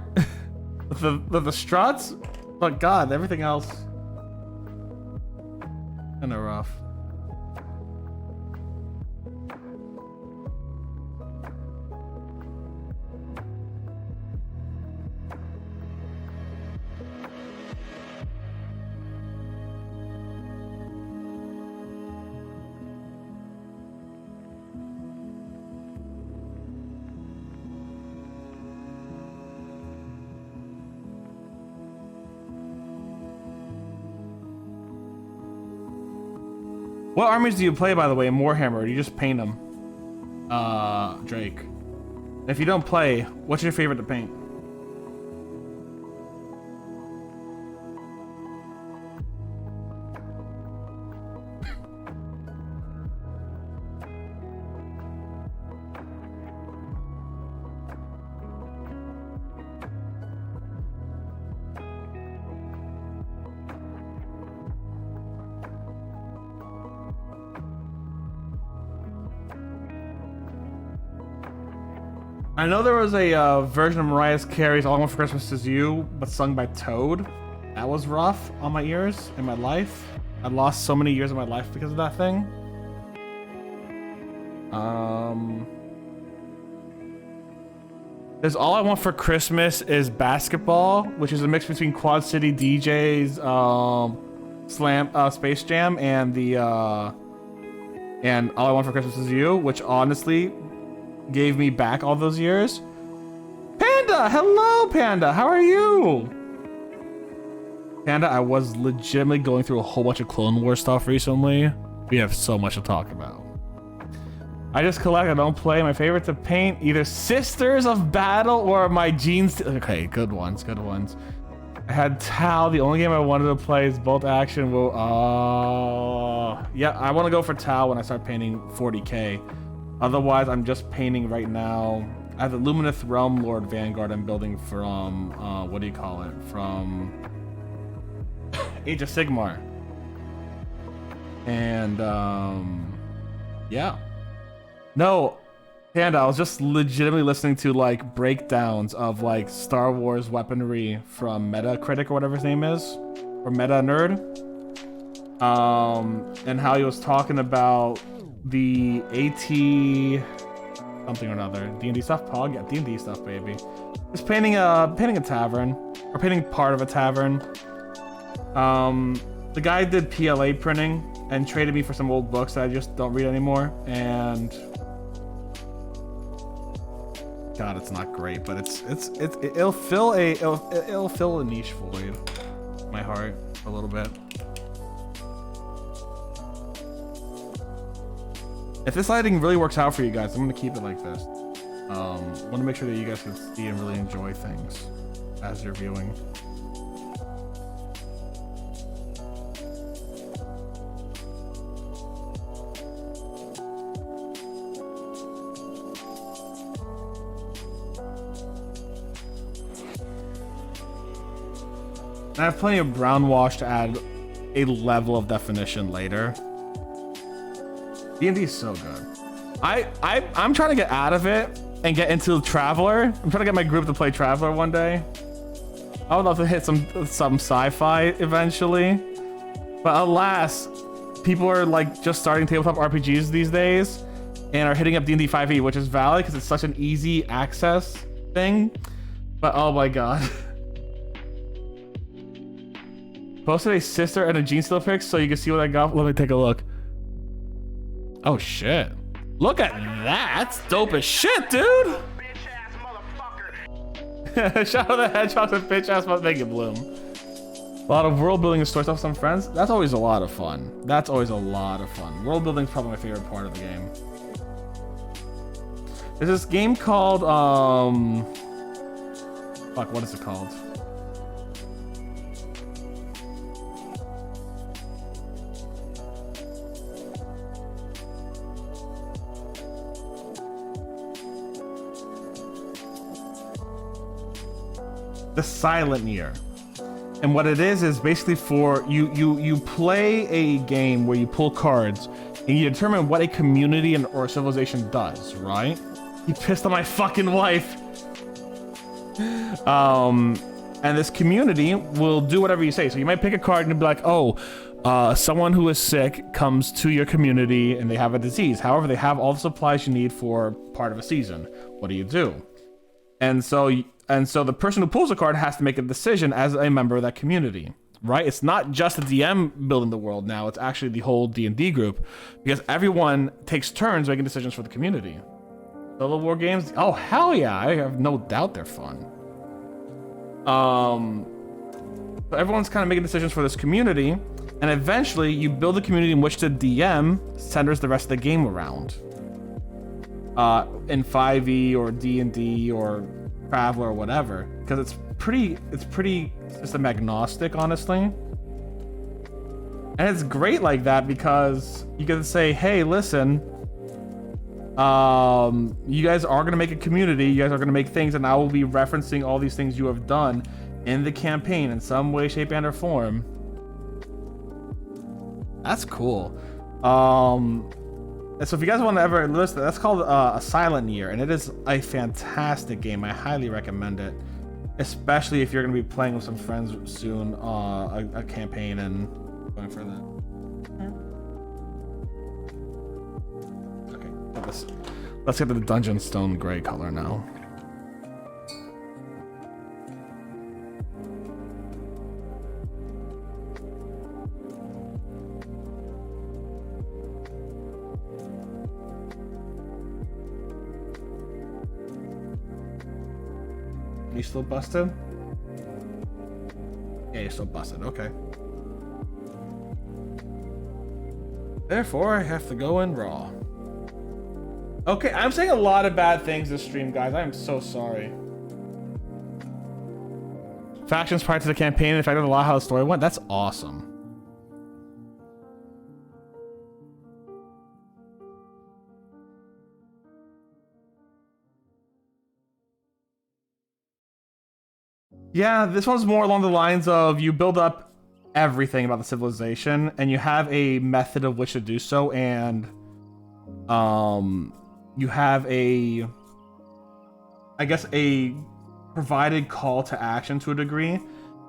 with the struts, but God, everything else kind of rough. What armies do you play, by the way, in Warhammer? Or do you just paint them? Drake. If you don't play, what's your favorite to paint? I know there was a version of Mariah Carey's All I Want for Christmas Is You, but sung by Toad. That was rough on my ears in my life. I lost so many years of my life because of that thing. There's All I Want for Christmas Is Basketball, which is a mix between Quad City DJ's Space Jam and and All I Want for Christmas Is You, which honestly gave me back all those years. Panda, hello Panda, how are you? Panda, I was legitimately going through a whole bunch of Clone Wars stuff recently. We have so much to talk about. I just collect, I don't play. My favorite to paint, either Sisters of Battle or my Jeans. Okay, good ones, good ones. I had Tau. The only game I wanted to play is Bolt Action. Yeah, I want to go for Tau when I start painting 40K. Otherwise, I'm just painting right now. I have the Lumineth Realm Lord Vanguard I'm building from, what do you call it? From Age of Sigmar. And, yeah. No, Panda, I was just legitimately listening to, like, breakdowns of, like, Star Wars weaponry from Metacritic or whatever his name is. Or Meta Nerd. And how he was talking about the AT something or another, D&D stuff. Pog, yeah, D&D stuff, baby. Just painting a tavern, or painting part of a tavern. The guy did PLA printing and traded me for some old books that I just don't read anymore. And God, it's not great, but it'll fill a niche void in my heart a little bit. If this lighting really works out for you guys, I'm gonna keep it like this. Want to make sure that you guys can see and really enjoy things as you're viewing. And I have plenty of brown wash to add a level of definition later. D&D is so good. I'm trying to get out of it and get into Traveler. I'm trying to get my group to play Traveler one day. I would love to hit some sci-fi eventually. But alas, people are like just starting tabletop RPGs these days. and are hitting up D&D 5e, which is valid because it's such an easy access thing. But oh my god. Posted a sister and a Gene Stealer pic so you can see what I got. Let me take a look. Oh shit. Look at that. That's dope as shit, dude. Shout out the hedgehogs and bitch ass mother, make it bloom. A lot of world building and story stuff with some friends. That's always a lot of fun. That's always a lot of fun. World building is probably my favorite part of the game. There's this game called fuck, what is it called? The Silent Year. And what it is basically for you play a game where you pull cards and you determine what a community or a civilization does, right? He pissed on my fucking wife. And this community will do whatever you say. So you might pick a card and be like, oh, someone who is sick comes to your community and they have a disease. However, they have all the supplies you need for part of a season. What do? And so the person who pulls a card has to make a decision as a member of that community, right? It's not just the DM building the world now, it's actually the whole D&D group, because everyone takes turns making decisions for the community. Solo war games, oh hell yeah, I have no doubt they're fun. But everyone's kind of making decisions for this community, and eventually you build a community in which the DM centers the rest of the game around. In 5e or D&D or Traveler or whatever, because it's pretty system agnostic, honestly. And it's great like that because you can say, hey, listen, you guys are going to make a community, you guys are going to make things, and I will be referencing all these things you have done in the campaign in some way, shape, and or form. That's cool. And so if you guys want to ever listen, that's called A Silent Year, and it is a fantastic game. I highly recommend it, especially if you're going to be playing with some friends soon, a campaign and going for that. Okay, let's get to the Dungeon Stone gray color now. You still busted? Yeah, you're still busted. Okay. Therefore, I have to go in raw. Okay, I'm saying a lot of bad things this stream, guys. I am so sorry. Factions prior to the campaign affected a lot how the story went. That's awesome. Yeah, this one's more along the lines of you build up everything about the civilization and you have a method of which to do so, and you have a, I guess, a provided call to action to a degree.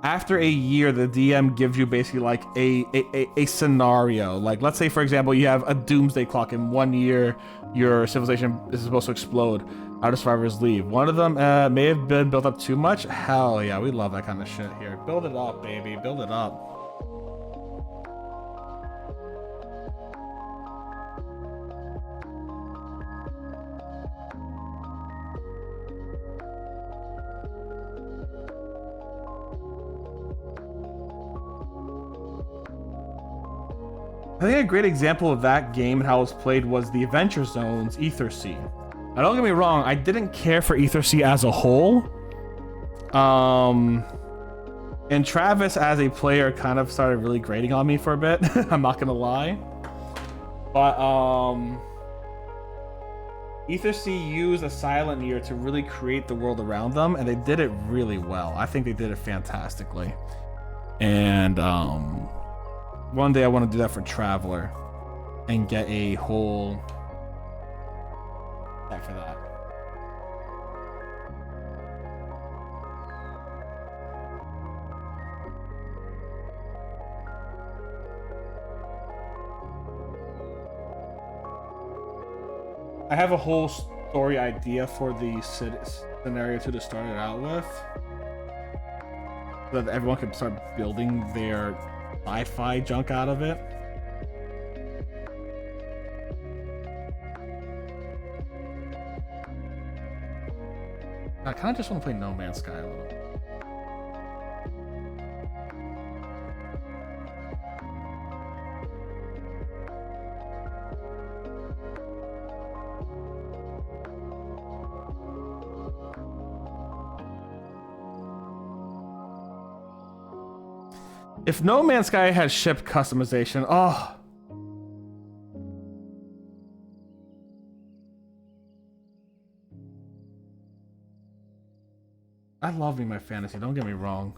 After a year, the DM gives you basically like a scenario. Like, let's say, for example, you have a doomsday clock. In 1 year, your civilization is supposed to explode. How do survivors leave? One of them may have been built up too much. Hell yeah, we love that kind of shit here. Build it up, baby. Build it up. I think a great example of that game and how it was played was the Adventure Zone's Ether Sea. Now, don't get me wrong, I didn't care for Ether Sea as a whole. And Travis as a player kind of started really grating on me for a bit. I'm not gonna lie. But Ether Sea used A Silent Year to really create the world around them, and they did it really well. I think they did it fantastically. And one day I want to do that for Traveler and get a whole set for that. I have a whole story idea for the scenario to start it out with, so that everyone can start building their sci-fi junk out of it. I kind of just want to play No Man's Sky a little bit. If No Man's Sky had ship customization, oh. I love me my fantasy, don't get me wrong.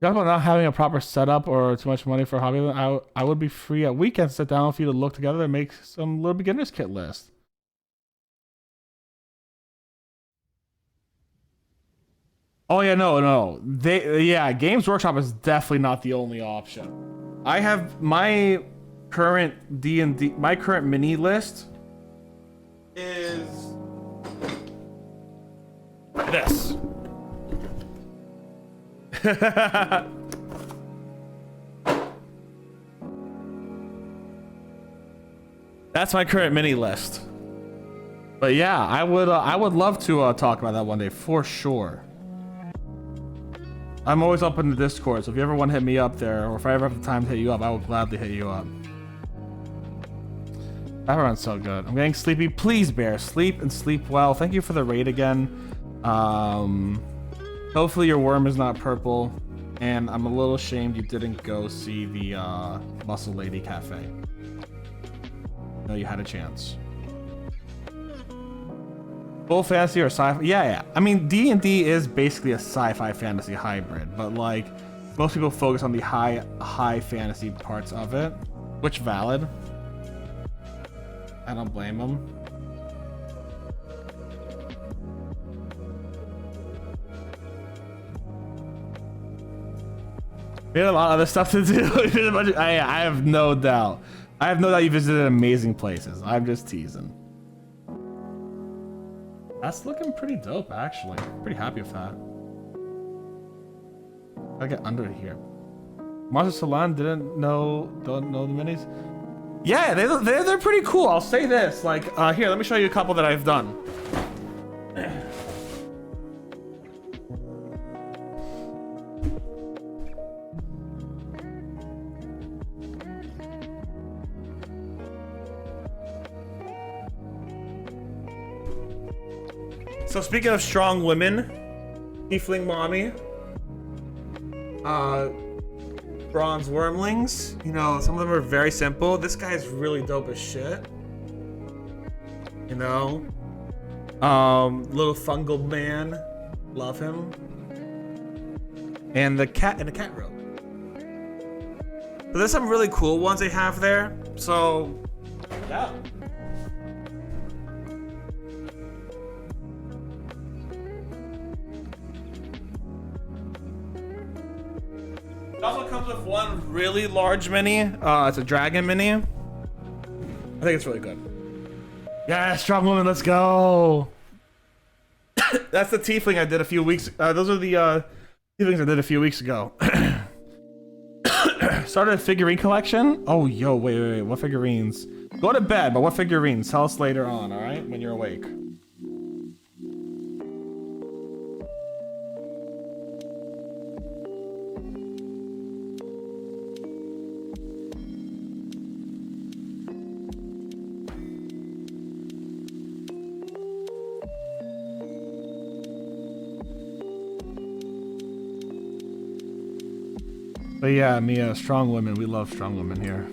Talk about not having a proper setup or too much money for a hobby. I would be free at weekends to sit down with you to look together and make some little beginner's kit list. Oh yeah, no. Games Workshop is definitely not the only option. I have my current D&D, my current mini list is this. That's my current mini list. But yeah, I would love to talk about that one day for sure. I'm always up in the Discord, so if you ever want to hit me up there, or if I ever have the time to hit you up, I will gladly hit you up. That runs so good. I'm getting sleepy. Please, Bear, sleep and sleep well. Thank you for the raid again. Hopefully your worm is not purple, and I'm a little ashamed you didn't go see the Muscle Lady Cafe. No, you had a chance. Full fantasy or sci-fi? Yeah. I mean, D&D is basically a sci-fi fantasy hybrid, but like most people focus on the high fantasy parts of it, which valid. I don't blame them. We had a lot of other stuff to do. I have no doubt. I have no doubt you visited amazing places. I'm just teasing. That's looking pretty dope, actually. Pretty happy with that. Gotta get under here. Martha Salon don't know the minis. Yeah, they're pretty cool. I'll say this. Like, here, let me show you a couple that I've done. So speaking of strong women, tiefling mommy, bronze wormlings, you know, some of them are very simple. This guy's really dope as shit. You know? Little fungal man, love him. And the cat in the cat robe. So there's some really cool ones they have there. So, yeah. It also comes with one really large mini. It's a dragon mini. I think it's really good. Yeah, strong woman, let's go. That's the tiefling I did a few weeks. Those are the tieflings I did a few weeks ago. Started a figurine collection. Oh, yo, wait. What figurines? Go to bed, but what figurines? Tell us later on, all right? When you're awake. But yeah, Mia, strong women. We love strong women here.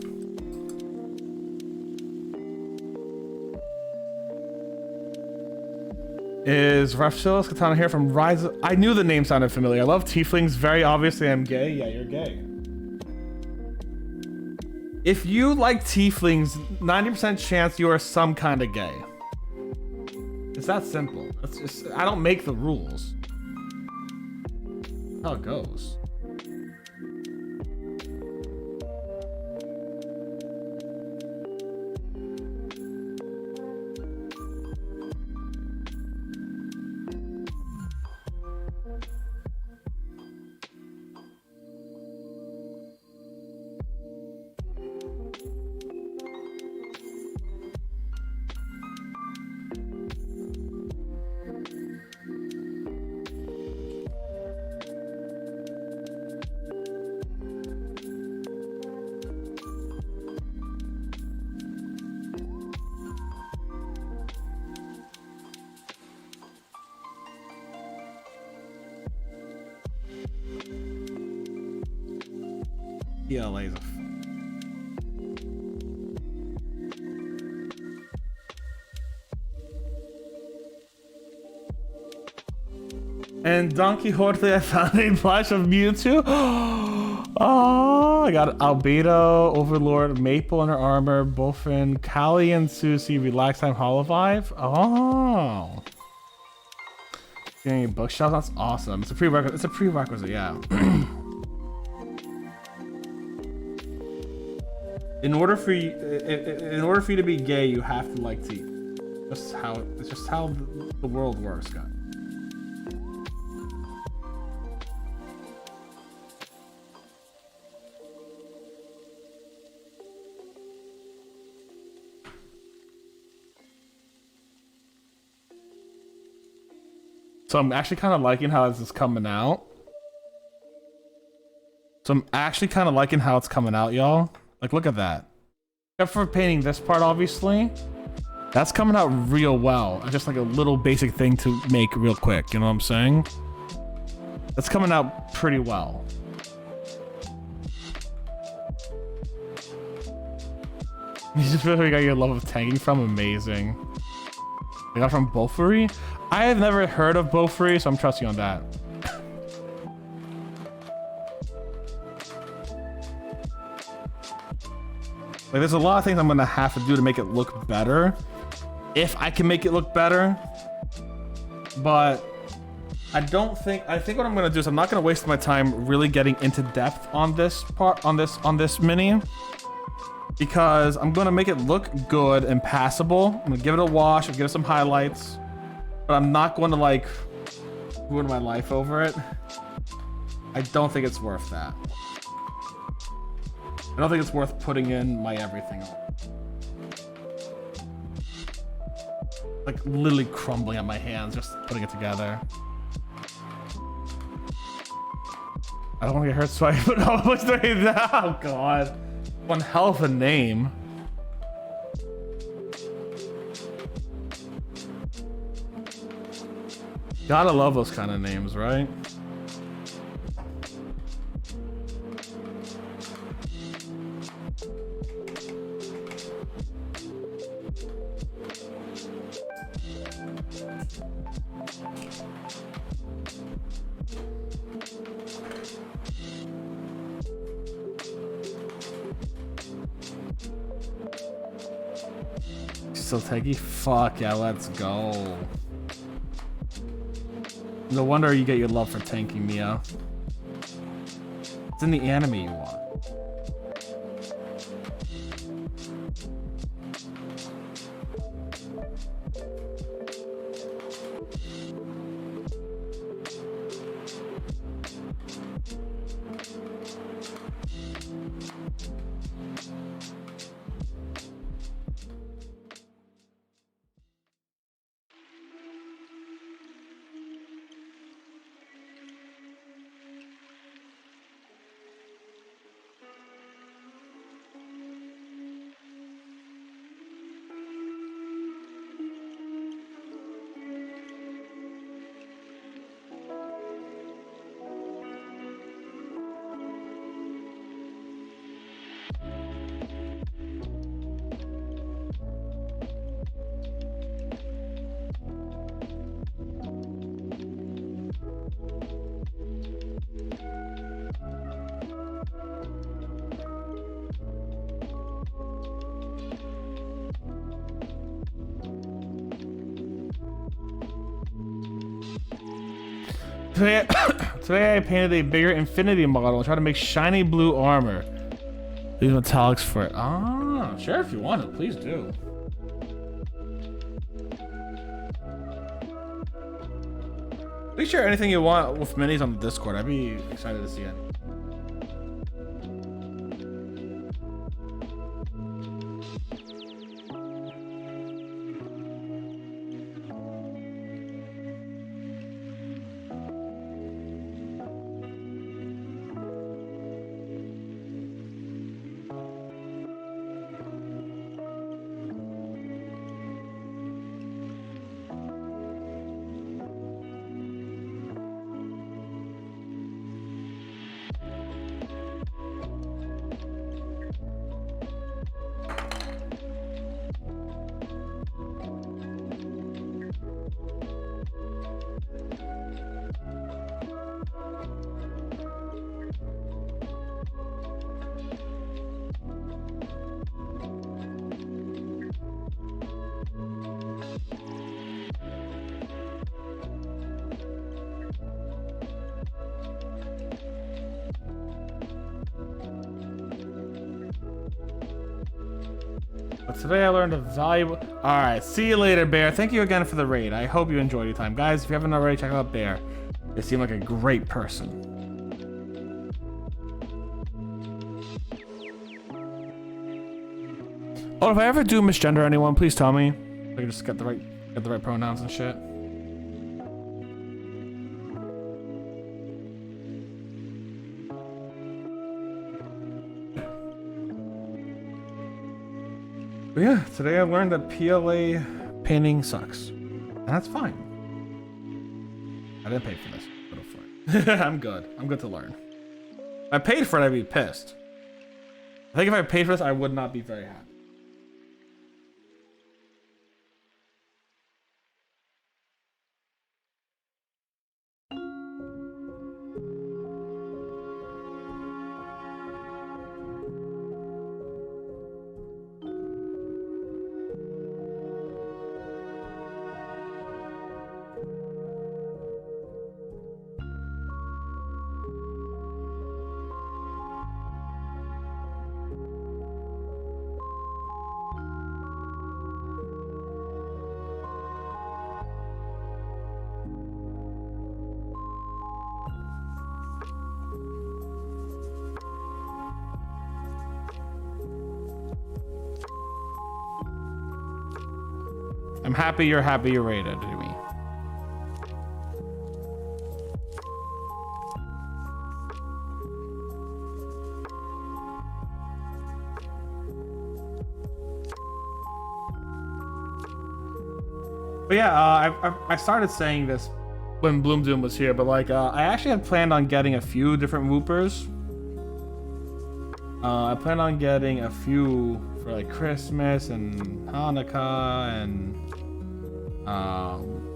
Is Raphaelis Katana here from Rise? I knew the name sounded familiar. I love tieflings. Very obviously I'm gay. Yeah, you're gay. If you like tieflings, 90% chance you are some kind of gay. It's that simple. It's just, I don't make the rules. That's how it goes. PLA's a And Don Quixote, I found a plush of Mewtwo. Oh, I got Albedo, Overlord, Maple in her armor, Bullfin, Callie and Susie, Relax Time, Holovive. Oh. Getting a bookshelf, that's awesome. It's a prerequisite, yeah. In order for you to be gay, you have to like tea. It's just how the world works, guys. So I'm actually kind of liking how this is coming out. Y'all. Like, look at that. Except for painting this part, obviously. That's coming out real well. Just like a little basic thing to make real quick. You know what I'm saying? That's coming out pretty well. You just really got your love of tanking from. Amazing. I got it from Bofuri. I have never heard of Bofuri, so I'm trusting on that. Like, there's a lot of things I'm gonna have to do to make it look better, if I can make it look better. But I think what I'm gonna do is I'm not gonna waste my time really getting into depth on this part, on this mini, because I'm gonna make it look good and passable. I'm gonna give it a wash, I'll give it some highlights, but I'm not going to like ruin my life over it. I don't think it's worth that. I don't think it's worth putting in my everything on. Like literally crumbling on my hands just putting it together. I don't want to get hurt, so I put how much do I? Oh god, one hell of a name. Gotta love those kind of names, right? Still tanky? Fuck yeah, let's go. No wonder you get your love for tanking, Mia. It's in the anime you want. Today I painted a bigger infinity model and tried to make shiny blue armor. These metallics for it. Ah, sure, if you want it, please do. Please share anything you want with minis on the Discord. I'd be excited to see it. But today I learned a valuable... Alright, see you later, Bear. Thank you again for the raid. I hope you enjoyed your time. Guys, if you haven't already, check out Bear. They seem like a great person. Oh, if I ever do misgender anyone, please tell me. I can just get the right pronouns and shit. But yeah, today I learned that PLA painting sucks. And that's fine. I didn't pay for this. Go for it. I'm good. I'm good to learn. If I paid for it, I'd be pissed. I think if I paid for this, I would not be very happy. I'm happy you're rated me. But yeah, I started saying this when Bloom Doom was here, but like I actually had planned on getting a few different Whoopers. I plan on getting a few for like Christmas and Hanukkah and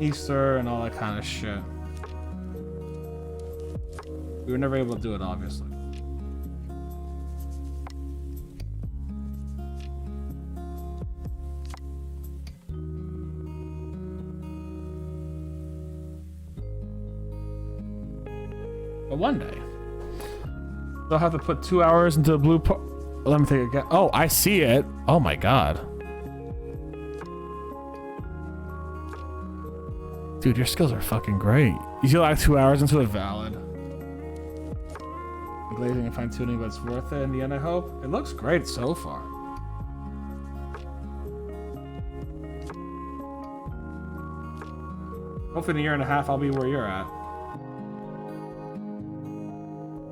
Easter and all that kind of shit. We were never able to do it, obviously. But one day, they'll have to put 2 hours into the blue part. Let me take a guess. Oh, I see it. Oh my god. Dude, your skills are fucking great. You feel like 2 hours into it, valid. Glazing and fine tuning, but it's worth it in the end, I hope. It looks great so far. Hopefully in a year and a half, I'll be where you're at.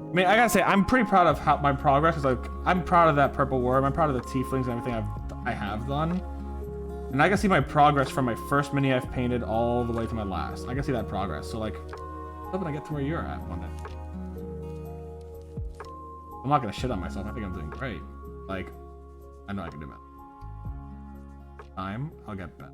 I mean, I gotta say, I'm pretty proud of how my progress is. Like, I'm proud of that purple worm. I'm proud of the tieflings and everything I have done. And I can see my progress from my first mini I've painted all the way to my last. I can see that progress. So like, hoping I get to where you're at one day. I'm not gonna shit on myself. I think I'm doing great. Like, I know I can do better. Time, I'll get better.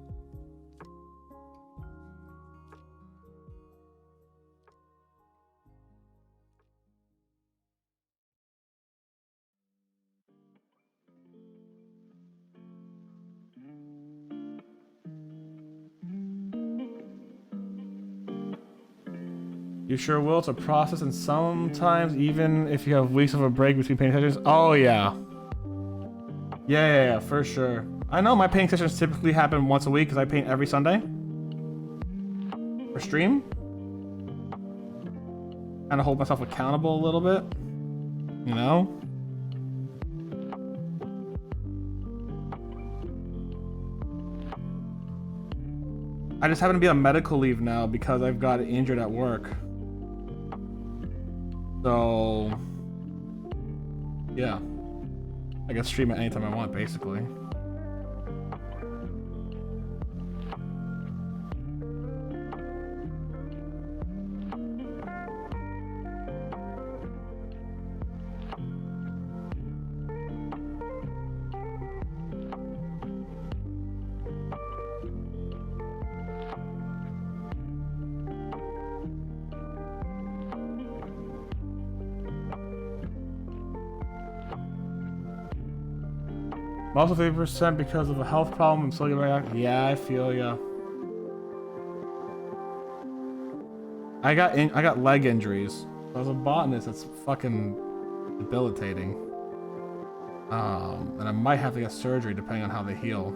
You sure will. It's a process, and sometimes even if you have weeks of a break between painting sessions. Oh yeah. Yeah, for sure. I know my painting sessions typically happen once a week because I paint every Sunday for stream. Kind of hold myself accountable a little bit, you know. I just happen to be on medical leave now because I've got injured at work. So, yeah, I can stream it anytime I want, basically. I'm also 50% because of a health problem. I'm still getting back. Yeah, I feel ya. I got leg injuries. As a botanist, it's fucking debilitating. And I might have to get surgery depending on how they heal.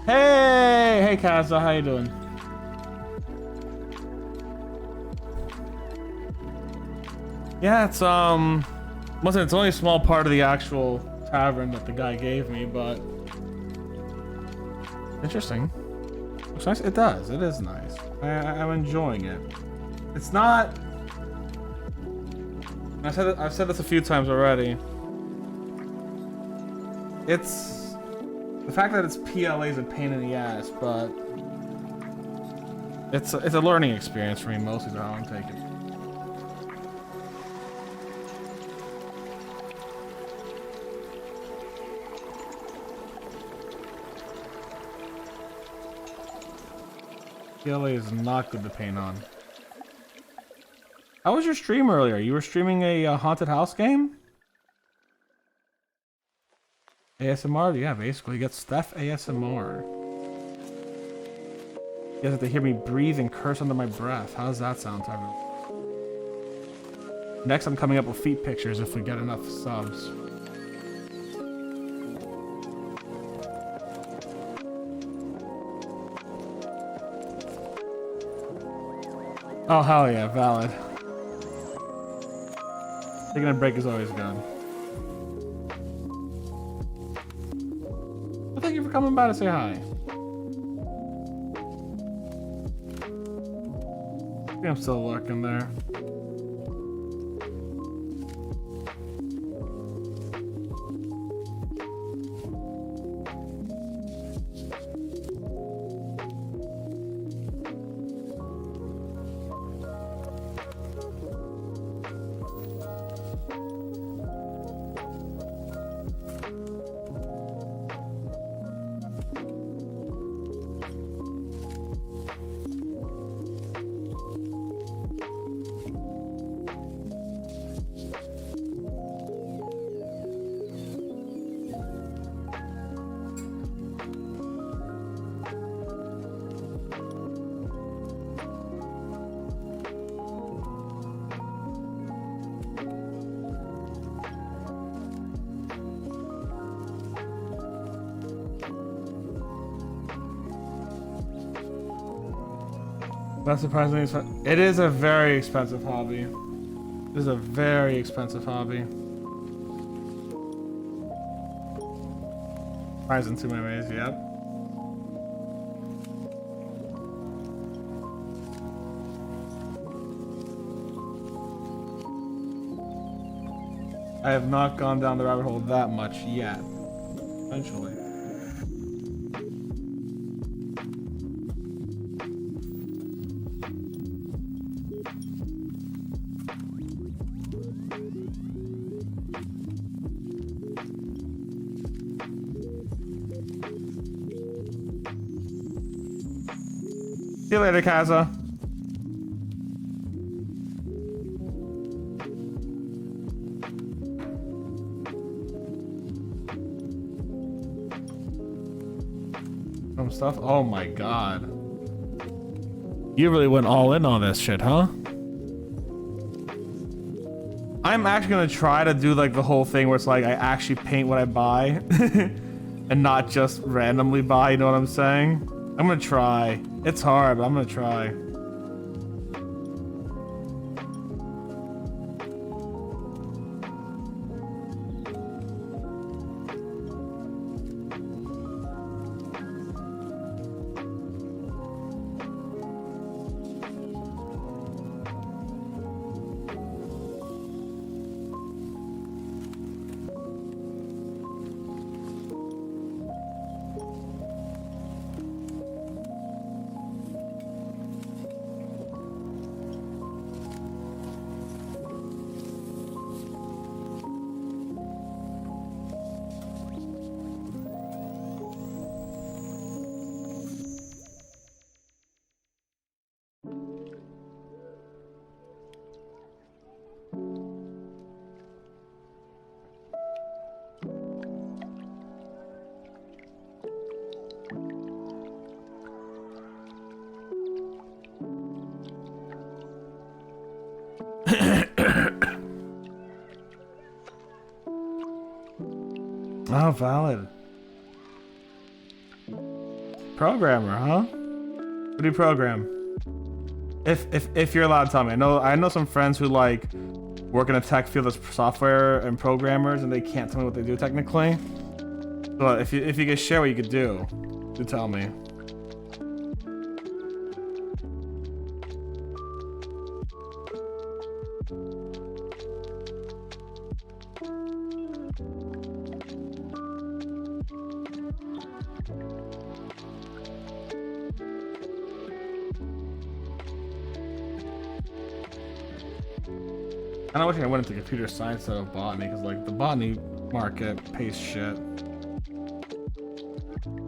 Hey, Casa, how you doing? Yeah, it's it's only a small part of the actual tavern that the guy gave me, but interesting. Looks nice. It does. It is nice. I'm enjoying it. It's not. I've said this a few times already. It's. The fact that it's PLA is a pain in the ass, but it's a learning experience for me, mostly, how I'm taking it. PLA is not good to paint on. How was your stream earlier? You were streaming a haunted house game? ASMR? Yeah, basically. You get Steph ASMR. You guys have to hear me breathe and curse under my breath. How does that sound to everyone? Next, I'm coming up with feet pictures if we get enough subs. Oh, hell yeah, valid. Taking a break is always good. Well, thank you for coming by to say hi. I think I'm still lurking there. That's surprisingly expensive. It is a very expensive hobby. It is a very expensive hobby. Rise in too many ways, yep. I have not gone down the rabbit hole that much yet. Eventually. See you later, Kaza. Some stuff? Oh my god. You really went all in on this shit, huh? I'm actually gonna try to do like the whole thing where it's like I actually paint what I buy and not just randomly buy, you know what I'm saying? I'm gonna try. It's hard, but I'm gonna try. Oh, valid. Programmer, huh? What do you program? If you're allowed to tell me. I know some friends who like work in a tech field as software and programmers, and they can't tell me what they do technically. But if you could share what you could do tell me. I wish I went into computer science instead of botany, because like the botany market pays shit.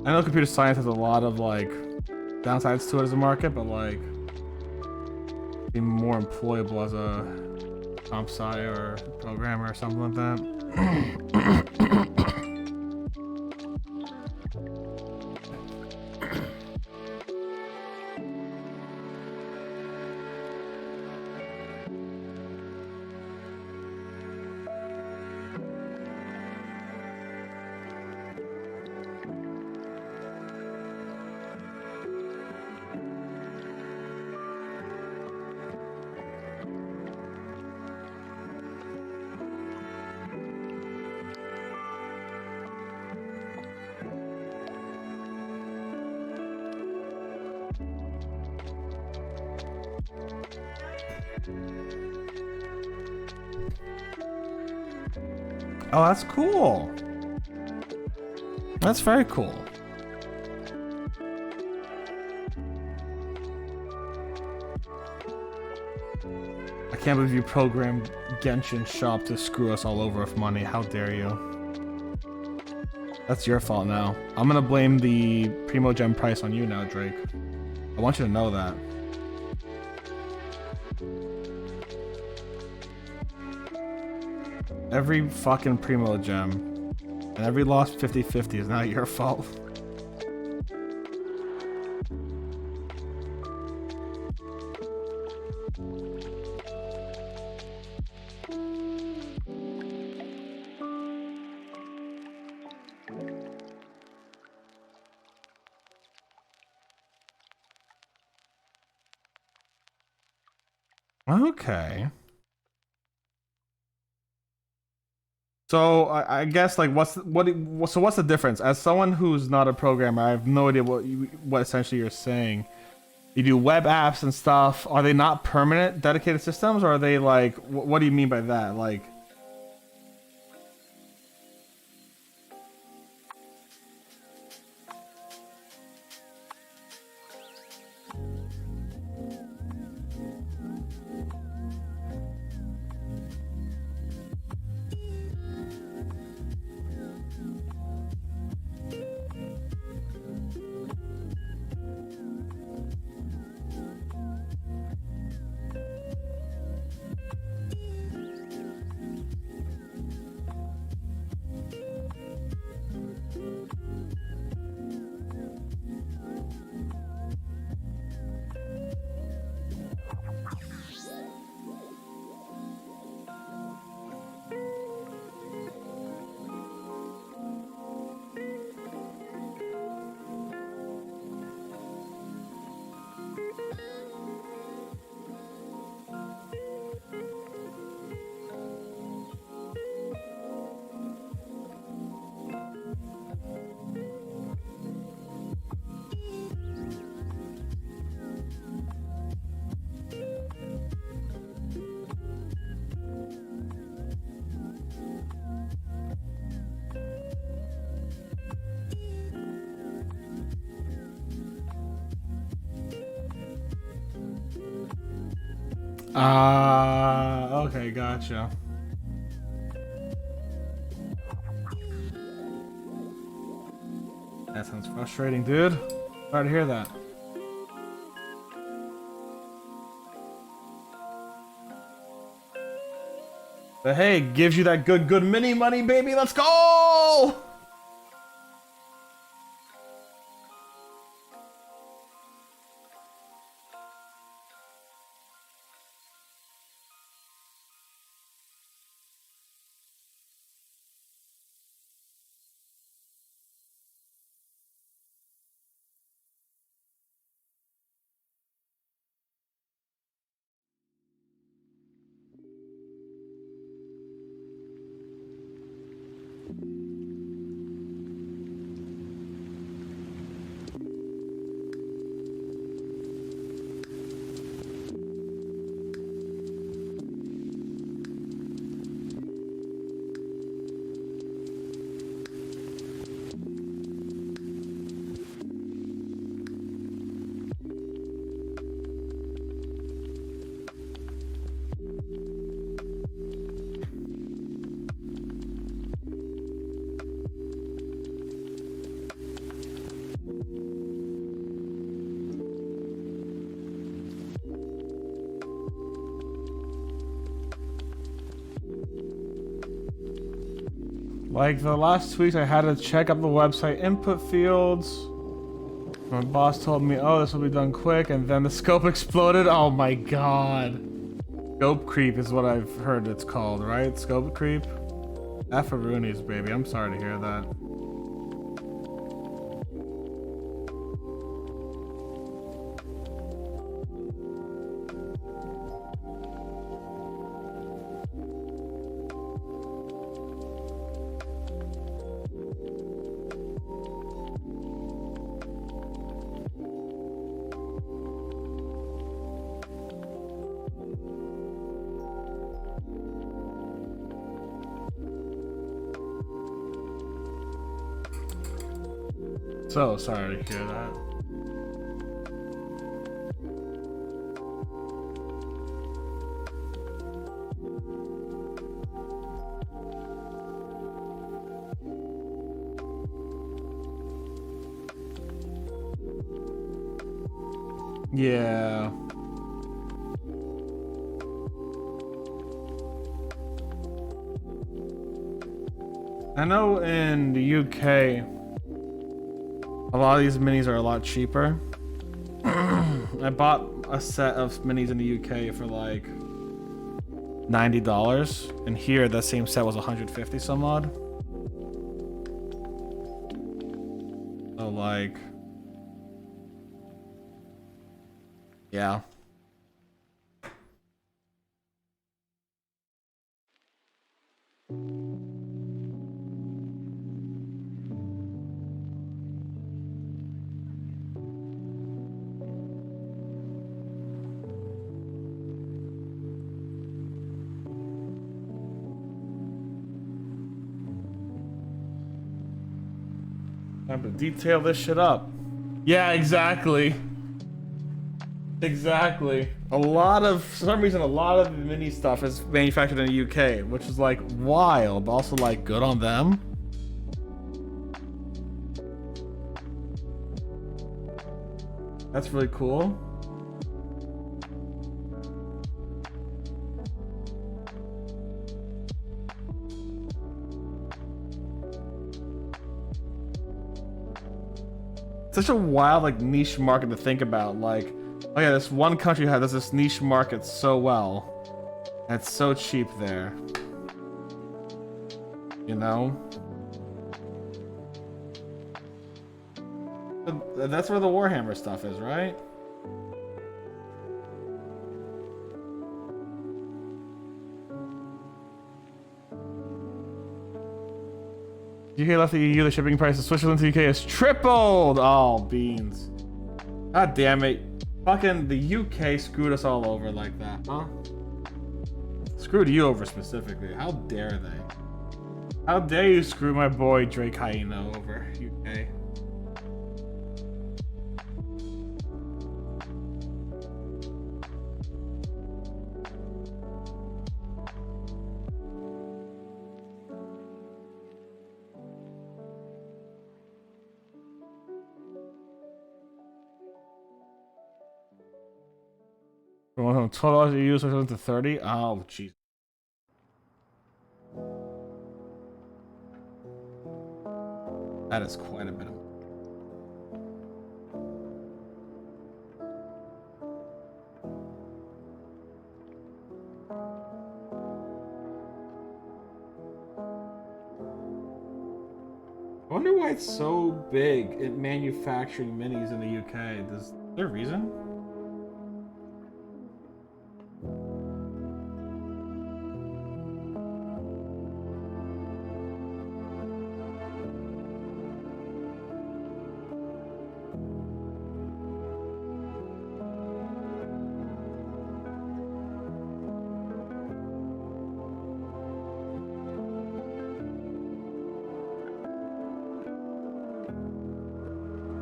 I know computer science has a lot of like downsides to it as a market, but like be more employable as a comp sci or programmer or something like that. Oh, that's cool. That's very cool. I can't believe you programmed Genshin Shop to screw us all over with money. How dare you? That's your fault now. I'm gonna blame the Primo Gem price on you now, Drake. I want you to know that. Every fucking Primo Gem and every lost 50-50 is not your fault. Okay. So I guess like what's the difference? As someone who's not a programmer, I have no idea what essentially you're saying. You do web apps and stuff. Are they not permanent dedicated systems, or are they like what do you mean by that? Like Okay, gotcha. That sounds frustrating, dude. Sorry to hear that. But hey, gives you that good mini money, baby. Let's go! Like the last tweet, I had to check up the website input fields. My boss told me, oh, this will be done quick, and then the scope exploded. Oh my god. Scope creep is what I've heard it's called, right? Scope creep? Affaroonies, baby. I'm sorry to hear that. So sorry to hear that. Yeah. I know in the UK, a lot of these minis are a lot cheaper. I bought a set of minis in the UK for like $90, and here that same set was 150 some odd. So like, yeah. Time to detail this shit up. Yeah, exactly. Exactly. For some reason, a lot of the mini stuff is manufactured in the UK, which is like wild, but also like good on them. That's really cool. Such a wild like niche market to think about. Like, oh yeah, this one country does this niche market so well, and it's so cheap there. You know? But that's where the Warhammer stuff is, right? UK left the EU, the shipping price of Switzerland to the UK has tripled! Oh, beans. God damn it. Fucking the UK screwed us all over like that, huh? Screwed you over specifically. How dare they? How dare you screw my boy Drake Hyena over, UK? From $12 you use to 30. Oh, jeez. That is quite a bit of. I wonder why it's so big at manufacturing minis in the UK. Is there a reason?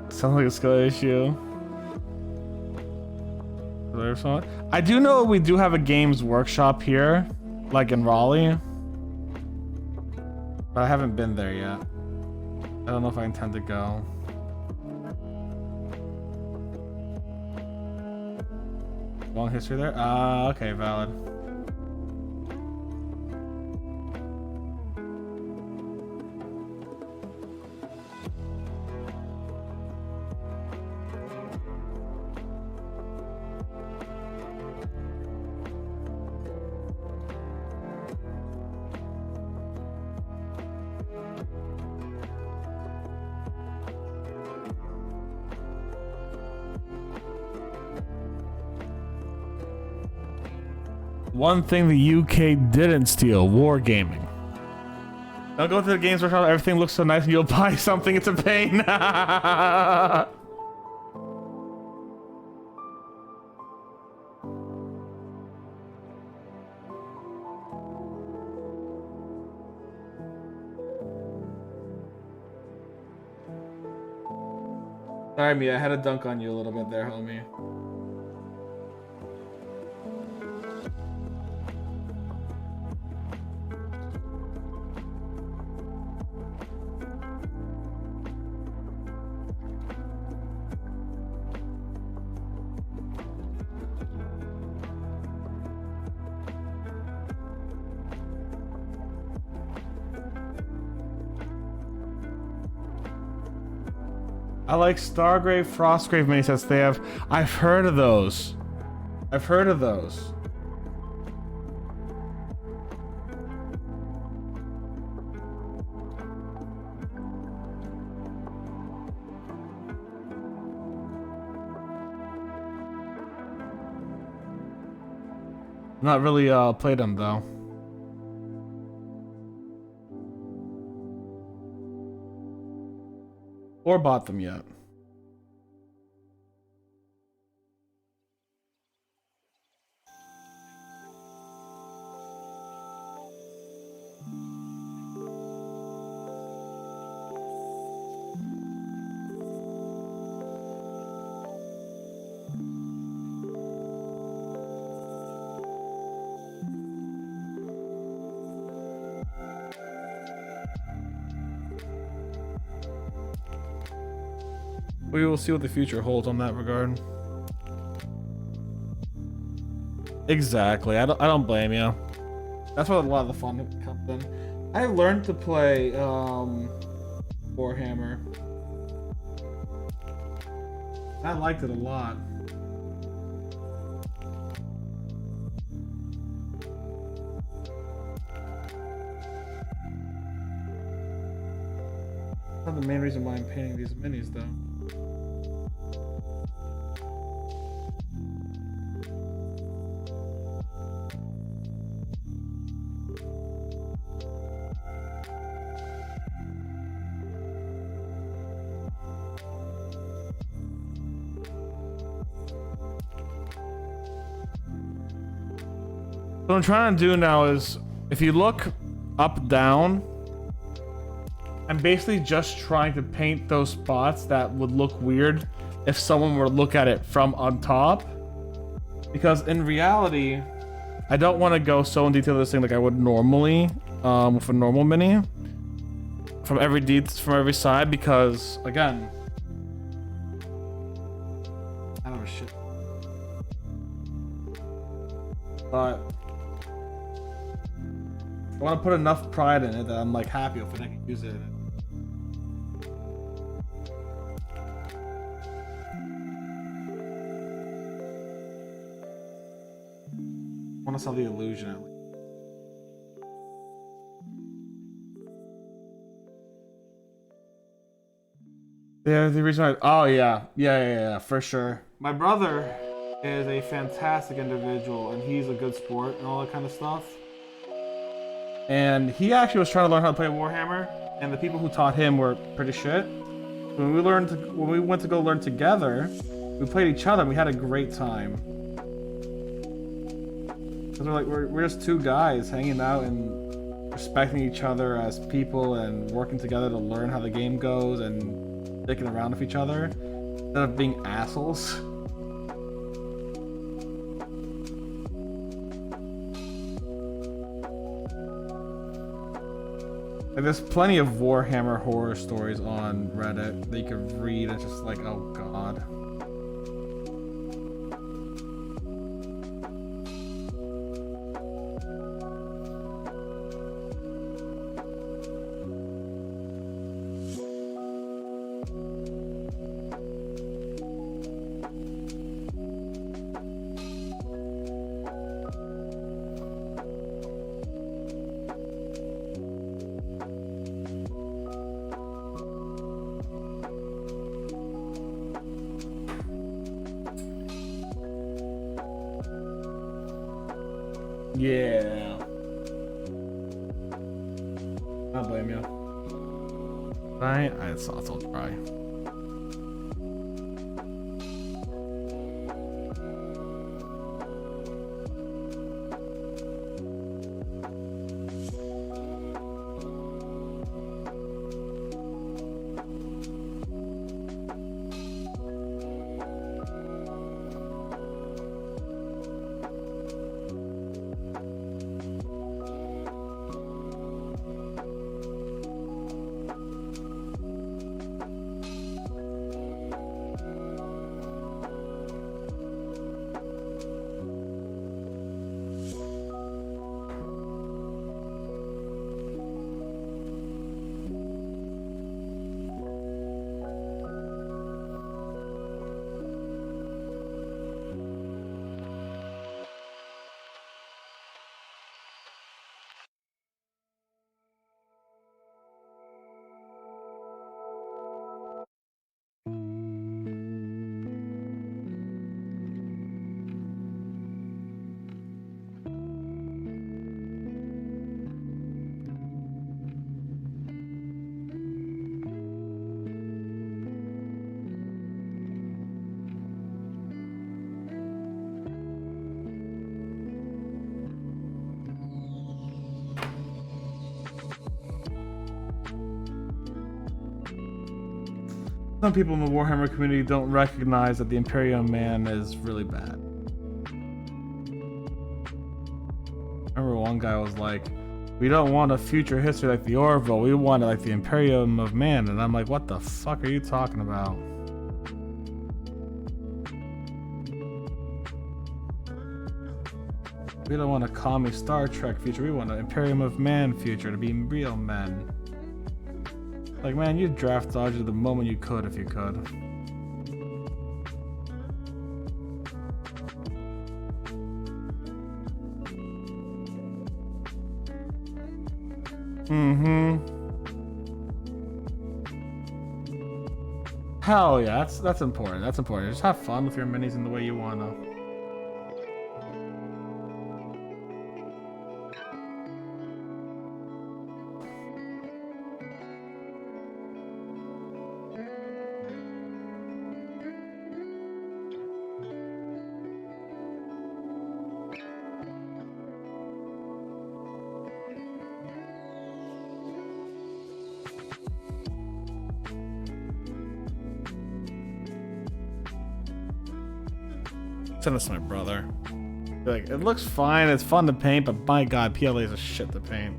Sounds like a skill issue. I do know we do have a games workshop here, like in Raleigh, but I haven't been there yet. I don't know if I intend to go. Long history there? Okay, valid. One thing the UK didn't steal: wargaming. Don't go to the games workshop, everything looks so nice and you'll buy something, it's a pain. Sorry, Mia, I had to dunk on you a little bit there, homie. I like Stargrave, Frostgrave mini sets they have. I've heard of those. I've heard of those. Not really played them though. Or bought them yet. We will see what the future holds on that regard. Exactly. I don't blame you. That's where a lot of the fun comes in. I learned to play Warhammer. I liked it a lot. That's not the main reason why I'm painting these minis though. What I'm trying to do now is, if you look up, down, I'm basically just trying to paint those spots that would look weird if someone were to look at it from on top. Because in reality, I don't want to go so in detail this thing like I would normally with a normal mini. From every side, because again, I don't know shit. but I want to put enough pride in it that I'm like happy if I can use it. I want to sell the illusion at least. Yeah, the reason why. Oh yeah, for sure. My brother is a fantastic individual, and he's a good sport and all that kind of stuff. And he actually was trying to learn how to play Warhammer, and the people who taught him were pretty shit. When we went to go learn together, we played each other. And we had a great time. Cause we're just two guys hanging out and respecting each other as people and working together to learn how the game goes and sticking around with each other instead of being assholes. Like, there's plenty of Warhammer horror stories on Reddit that you can read. It's just like, oh god. Yeah. I don't blame you. Right? I'll try. Some people in the Warhammer community don't recognize that the Imperium man is really bad. I remember one guy was like, we don't want a future history like the Orville, we want it like the Imperium of Man. And I'm like, what the fuck are you talking about? We don't want a commie Star Trek future, we want an Imperium of Man future to be real men. Like, man, you draft dodged the moment you could if you could. Hell yeah, that's important. That's important. Just have fun with your minis in the way you wanna. Send this to my brother. Be like, it looks fine, it's fun to paint, but my god, PLA is a shit to paint.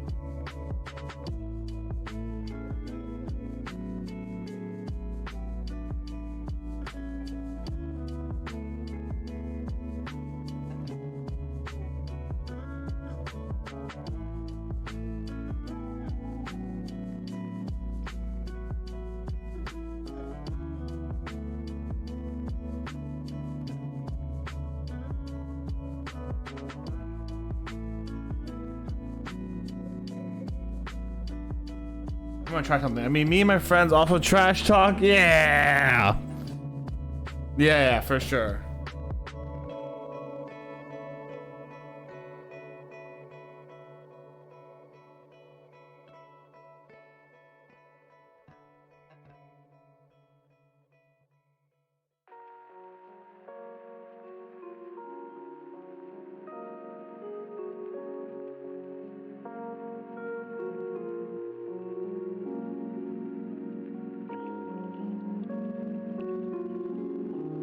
I'm gonna try something. I mean, me and my friends also trash talk. Yeah. Yeah, for sure.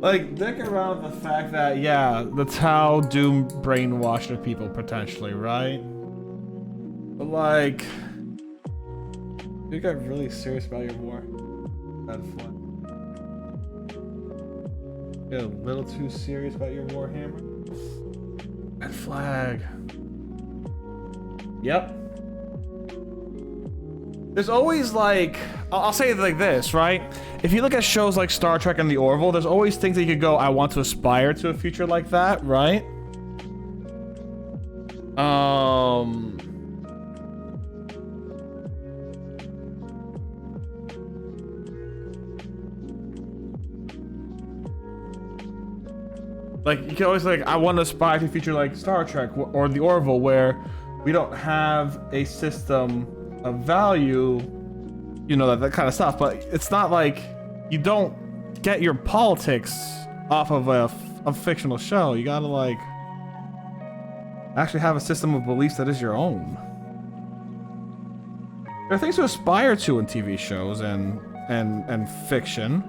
Like, dick around with the fact that, yeah, the Tau do brainwash the people potentially, right? But like, you got really serious about your war. Red flag. Get a little too serious about your Warhammer. Red flag. Yep. There's always like, I'll say it like this, right? If you look at shows like Star Trek and the Orville, there's always things that you could go, I want to aspire to a future like that, right? Like, you can always like, I want to aspire to a future like Star Trek or the Orville, where we don't have a system of value, you know, that kind of stuff. But it's not like you don't get your politics off of a fictional show. You gotta like actually have a system of beliefs that is your own. There are things to aspire to in TV shows and fiction.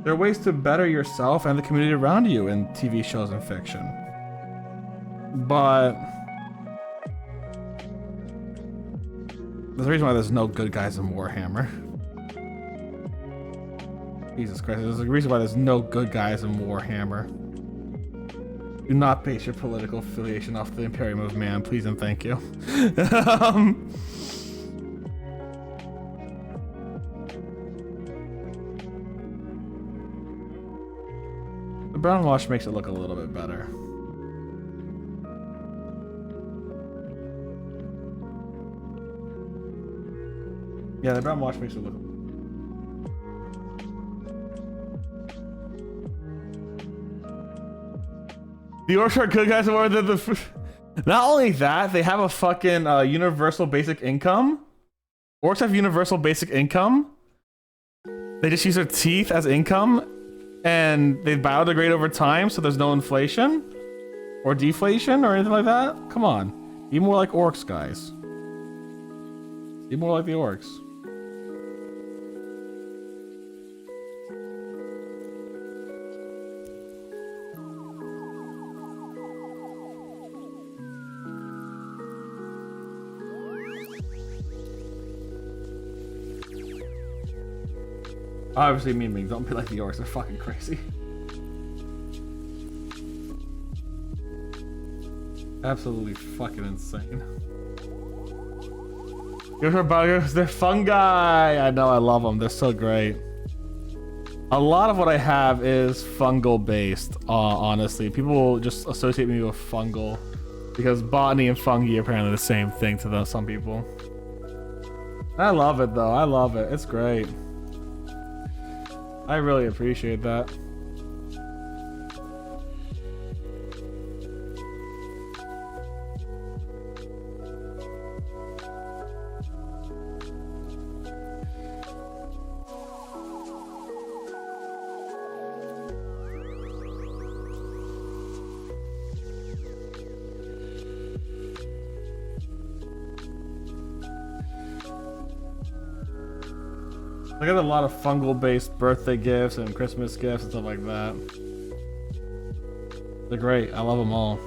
There are ways to better yourself and the community around you in TV shows and fiction. But there's a reason why there's no good guys in Warhammer. Jesus Christ, there's a reason why there's no good guys in Warhammer. Do not base your political affiliation off the Imperium of Man, please and thank you. The brown wash makes it look a little bit better. Yeah, the brown wash makes it look. The orcs are good guys more than the. Not only that, they have a fucking universal basic income. Orcs have universal basic income. They just use their teeth as income, and they biodegrade over time, so there's no inflation or deflation or anything like that. Come on, be more like orcs, guys. Be more like the orcs. Obviously, meaning don't be like the orcs, they're fucking crazy. Absolutely fucking insane. Yours are buggers, they're fungi! I know, I love them, they're so great. A lot of what I have is fungal based, honestly. People just associate me with fungal because botany and fungi are apparently the same thing to them, some people. I love it though, I love it, it's great. I really appreciate that. I got a lot of fungal-based birthday gifts and Christmas gifts and stuff like that. They're great. I love them all.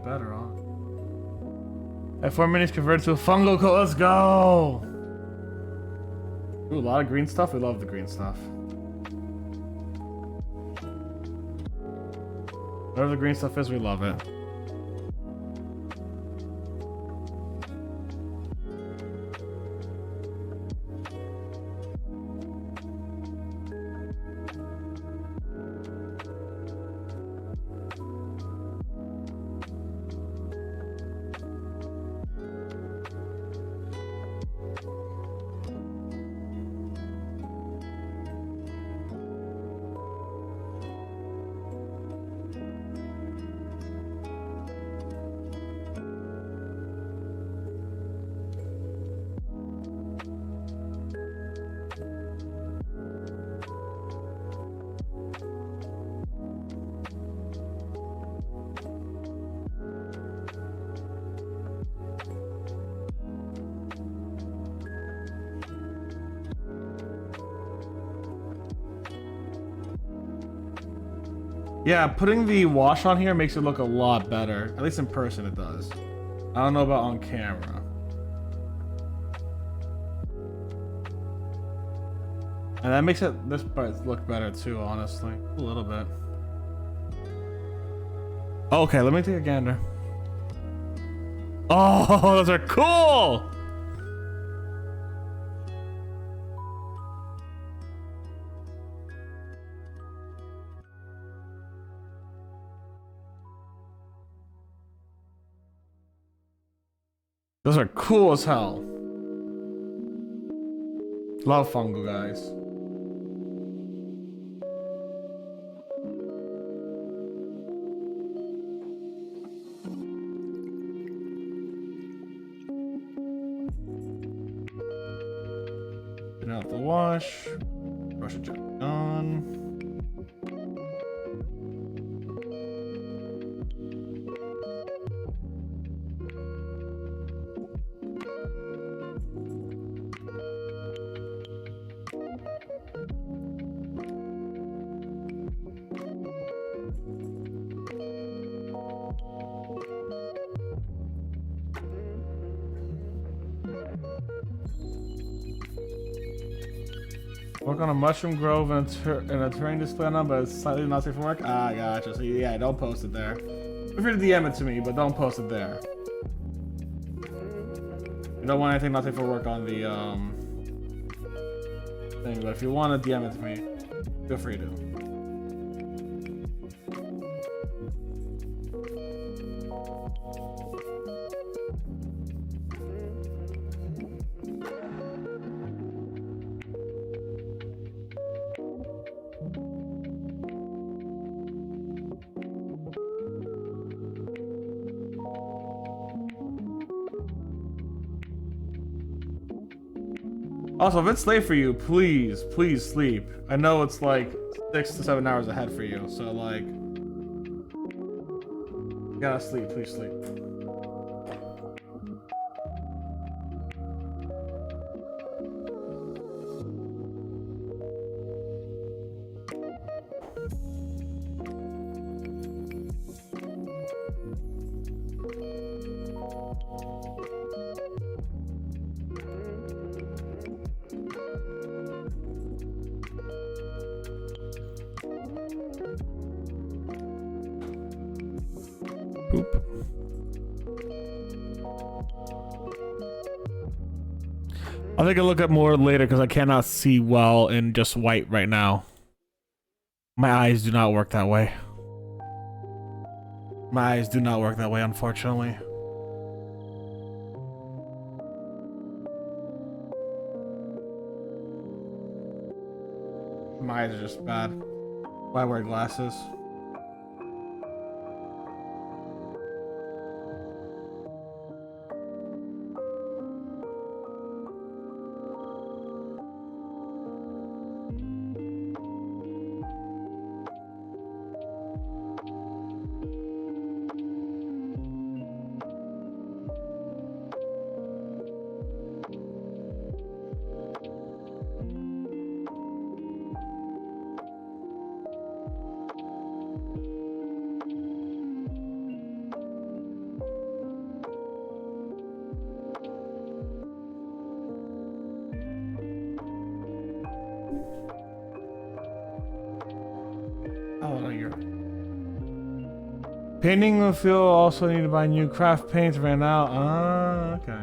better, huh? F4 minis converted to a fungal coat. Let's go! Ooh, a lot of green stuff. We love the green stuff. Whatever the green stuff is, we love it. Yeah, putting the wash on here makes it look a lot better. At least in person it does. I don't know about on camera. And that makes this part look better too, honestly. A little bit. Okay, let me take a gander. Oh, those are cool! Those are cool as hell. Love fungal, guys. Get out the wash. Brush it on. Work on a mushroom grove and a terrain display on, but it's slightly not safe for work. Ah, gotcha. So yeah, don't post it there. Feel free to DM it to me, but don't post it there. You don't want anything not safe for work on the thing, but if you want to DM it to me, feel free to. Also, if it's late for you, please sleep. I know it's like 6 to 7 hours ahead for you, so like, you gotta sleep, please sleep. Poop. I'll take a look at more later because I cannot see well in just white right now. My eyes do not work that way. My eyes do not work that way, unfortunately. My eyes are just bad. Why wear glasses? Painting the field also need to buy new craft paints ran out. Ah, okay.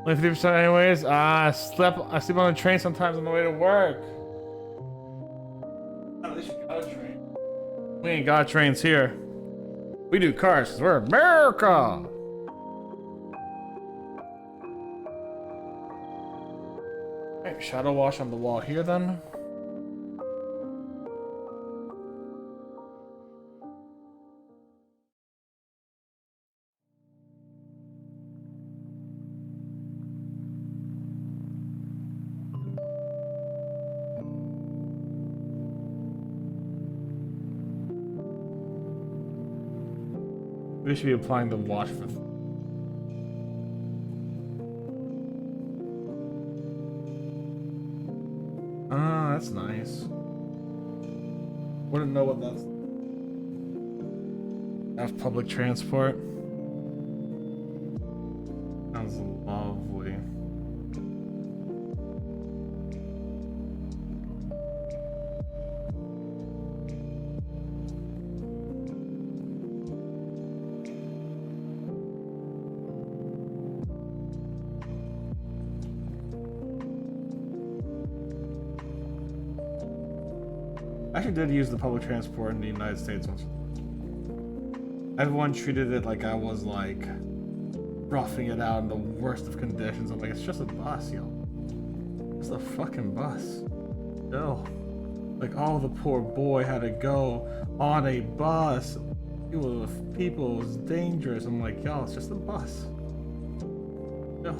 Only 50% anyways. I sleep on the train sometimes on the way to work. At least you got a train. We ain't got trains here. We do cars 'cause we're America. Alright, shadow wash on the wall here then. We should be applying the wash for. Ah, that's nice. Wouldn't know what that's. That's public transport. Sounds lovely. I actually did use the public transport in the United States once. Everyone treated it like I was like roughing it out in the worst of conditions. I'm like, it's just a bus, yo. It's a fucking bus. Yo. Like, oh, the poor boy had to go on a bus. People, it was dangerous. I'm like, yo, it's just a bus. Yo.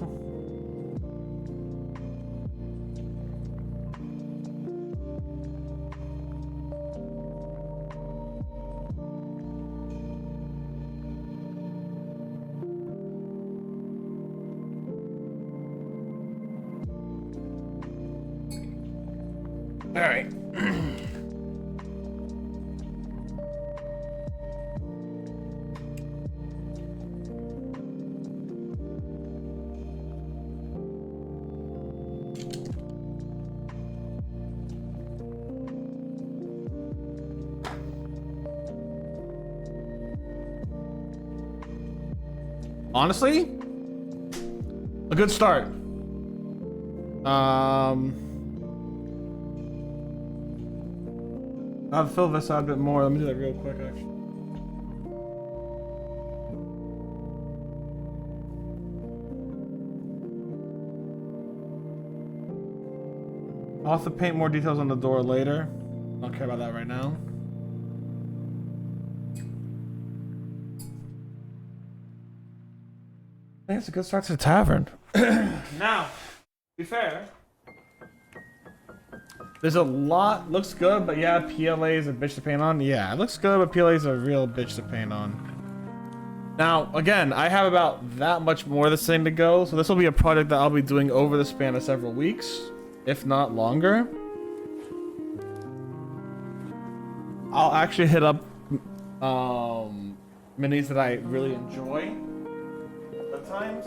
All right. Honestly, a good start. I'll fill this out a bit more. Let me do that real quick, actually. I'll have to paint more details on the door later. I don't care about that right now. I think it's a good start to the tavern. Now, to be fair, there's a lot, looks good, but yeah, PLA is a bitch to paint on. Yeah, it looks good, but PLA is a real bitch to paint on. Now, again, I have about that much more of this thing to go, so this will be a project that I'll be doing over the span of several weeks, if not longer. I'll actually hit up minis that I really enjoy at times.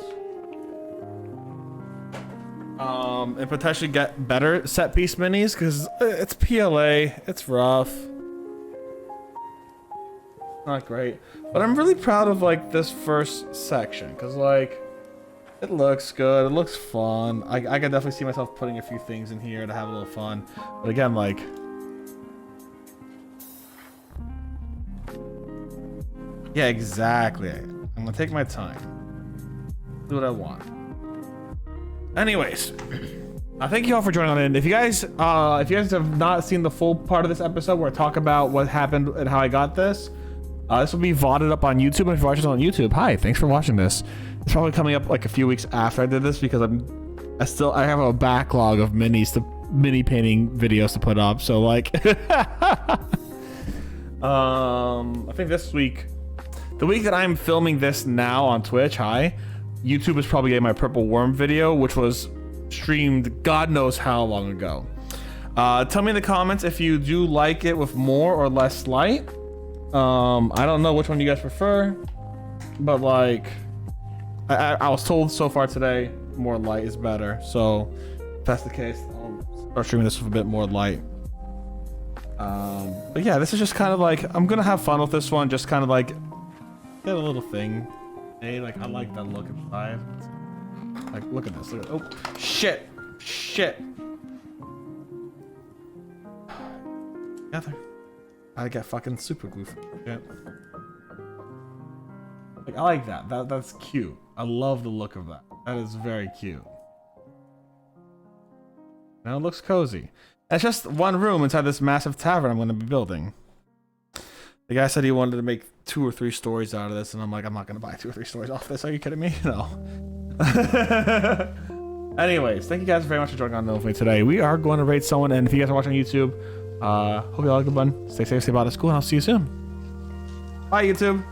And potentially get better set piece minis because it's PLA, it's rough, not great. But I'm really proud of like this first section because like It looks good. It looks fun. I can definitely see myself putting a few things in here to have a little fun. But again, like... Yeah, exactly. I'm gonna take my time. Do what I want. Anyways, thank you all for joining in. If you guys have not seen the full part of this episode where I talk about what happened and how I got this, this will be VODed up on YouTube. And if you're watching this on YouTube, hi, thanks for watching this. It's probably coming up like a few weeks after I did this because I have a backlog of mini painting videos to put up. So like, I think this week, the week that I'm filming this now on Twitch, YouTube is probably getting my purple worm video, which was streamed God knows how long ago. Tell me in the comments if you do like it with more or less light. I don't know which one you guys prefer, but like, I was told so far today more light is better. So if that's the case, I'll start streaming this with a bit more light. But yeah, this is just kind of like, I'm gonna have fun with this one, just kind of like get a little thing. Hey, like I like that look inside. Like, look at this. Look at, oh shit. Together. I get fucking super glue for shit. Like, I like that. That's cute. I love the look of that. That is very cute. Now it looks cozy. That's just one room inside this massive tavern I'm going to be building. The guy said he wanted to make 2 or 3 stories out of this, and I'm like, I'm not going to buy 2 or 3 stories off this. Are you kidding me? No. Anyways, thank you guys very much for joining on with me today. We are going to raid someone, and if you guys are watching on YouTube, hope you all like the button. Stay safe, stay Botanist Cool, and I'll see you soon. Bye, YouTube.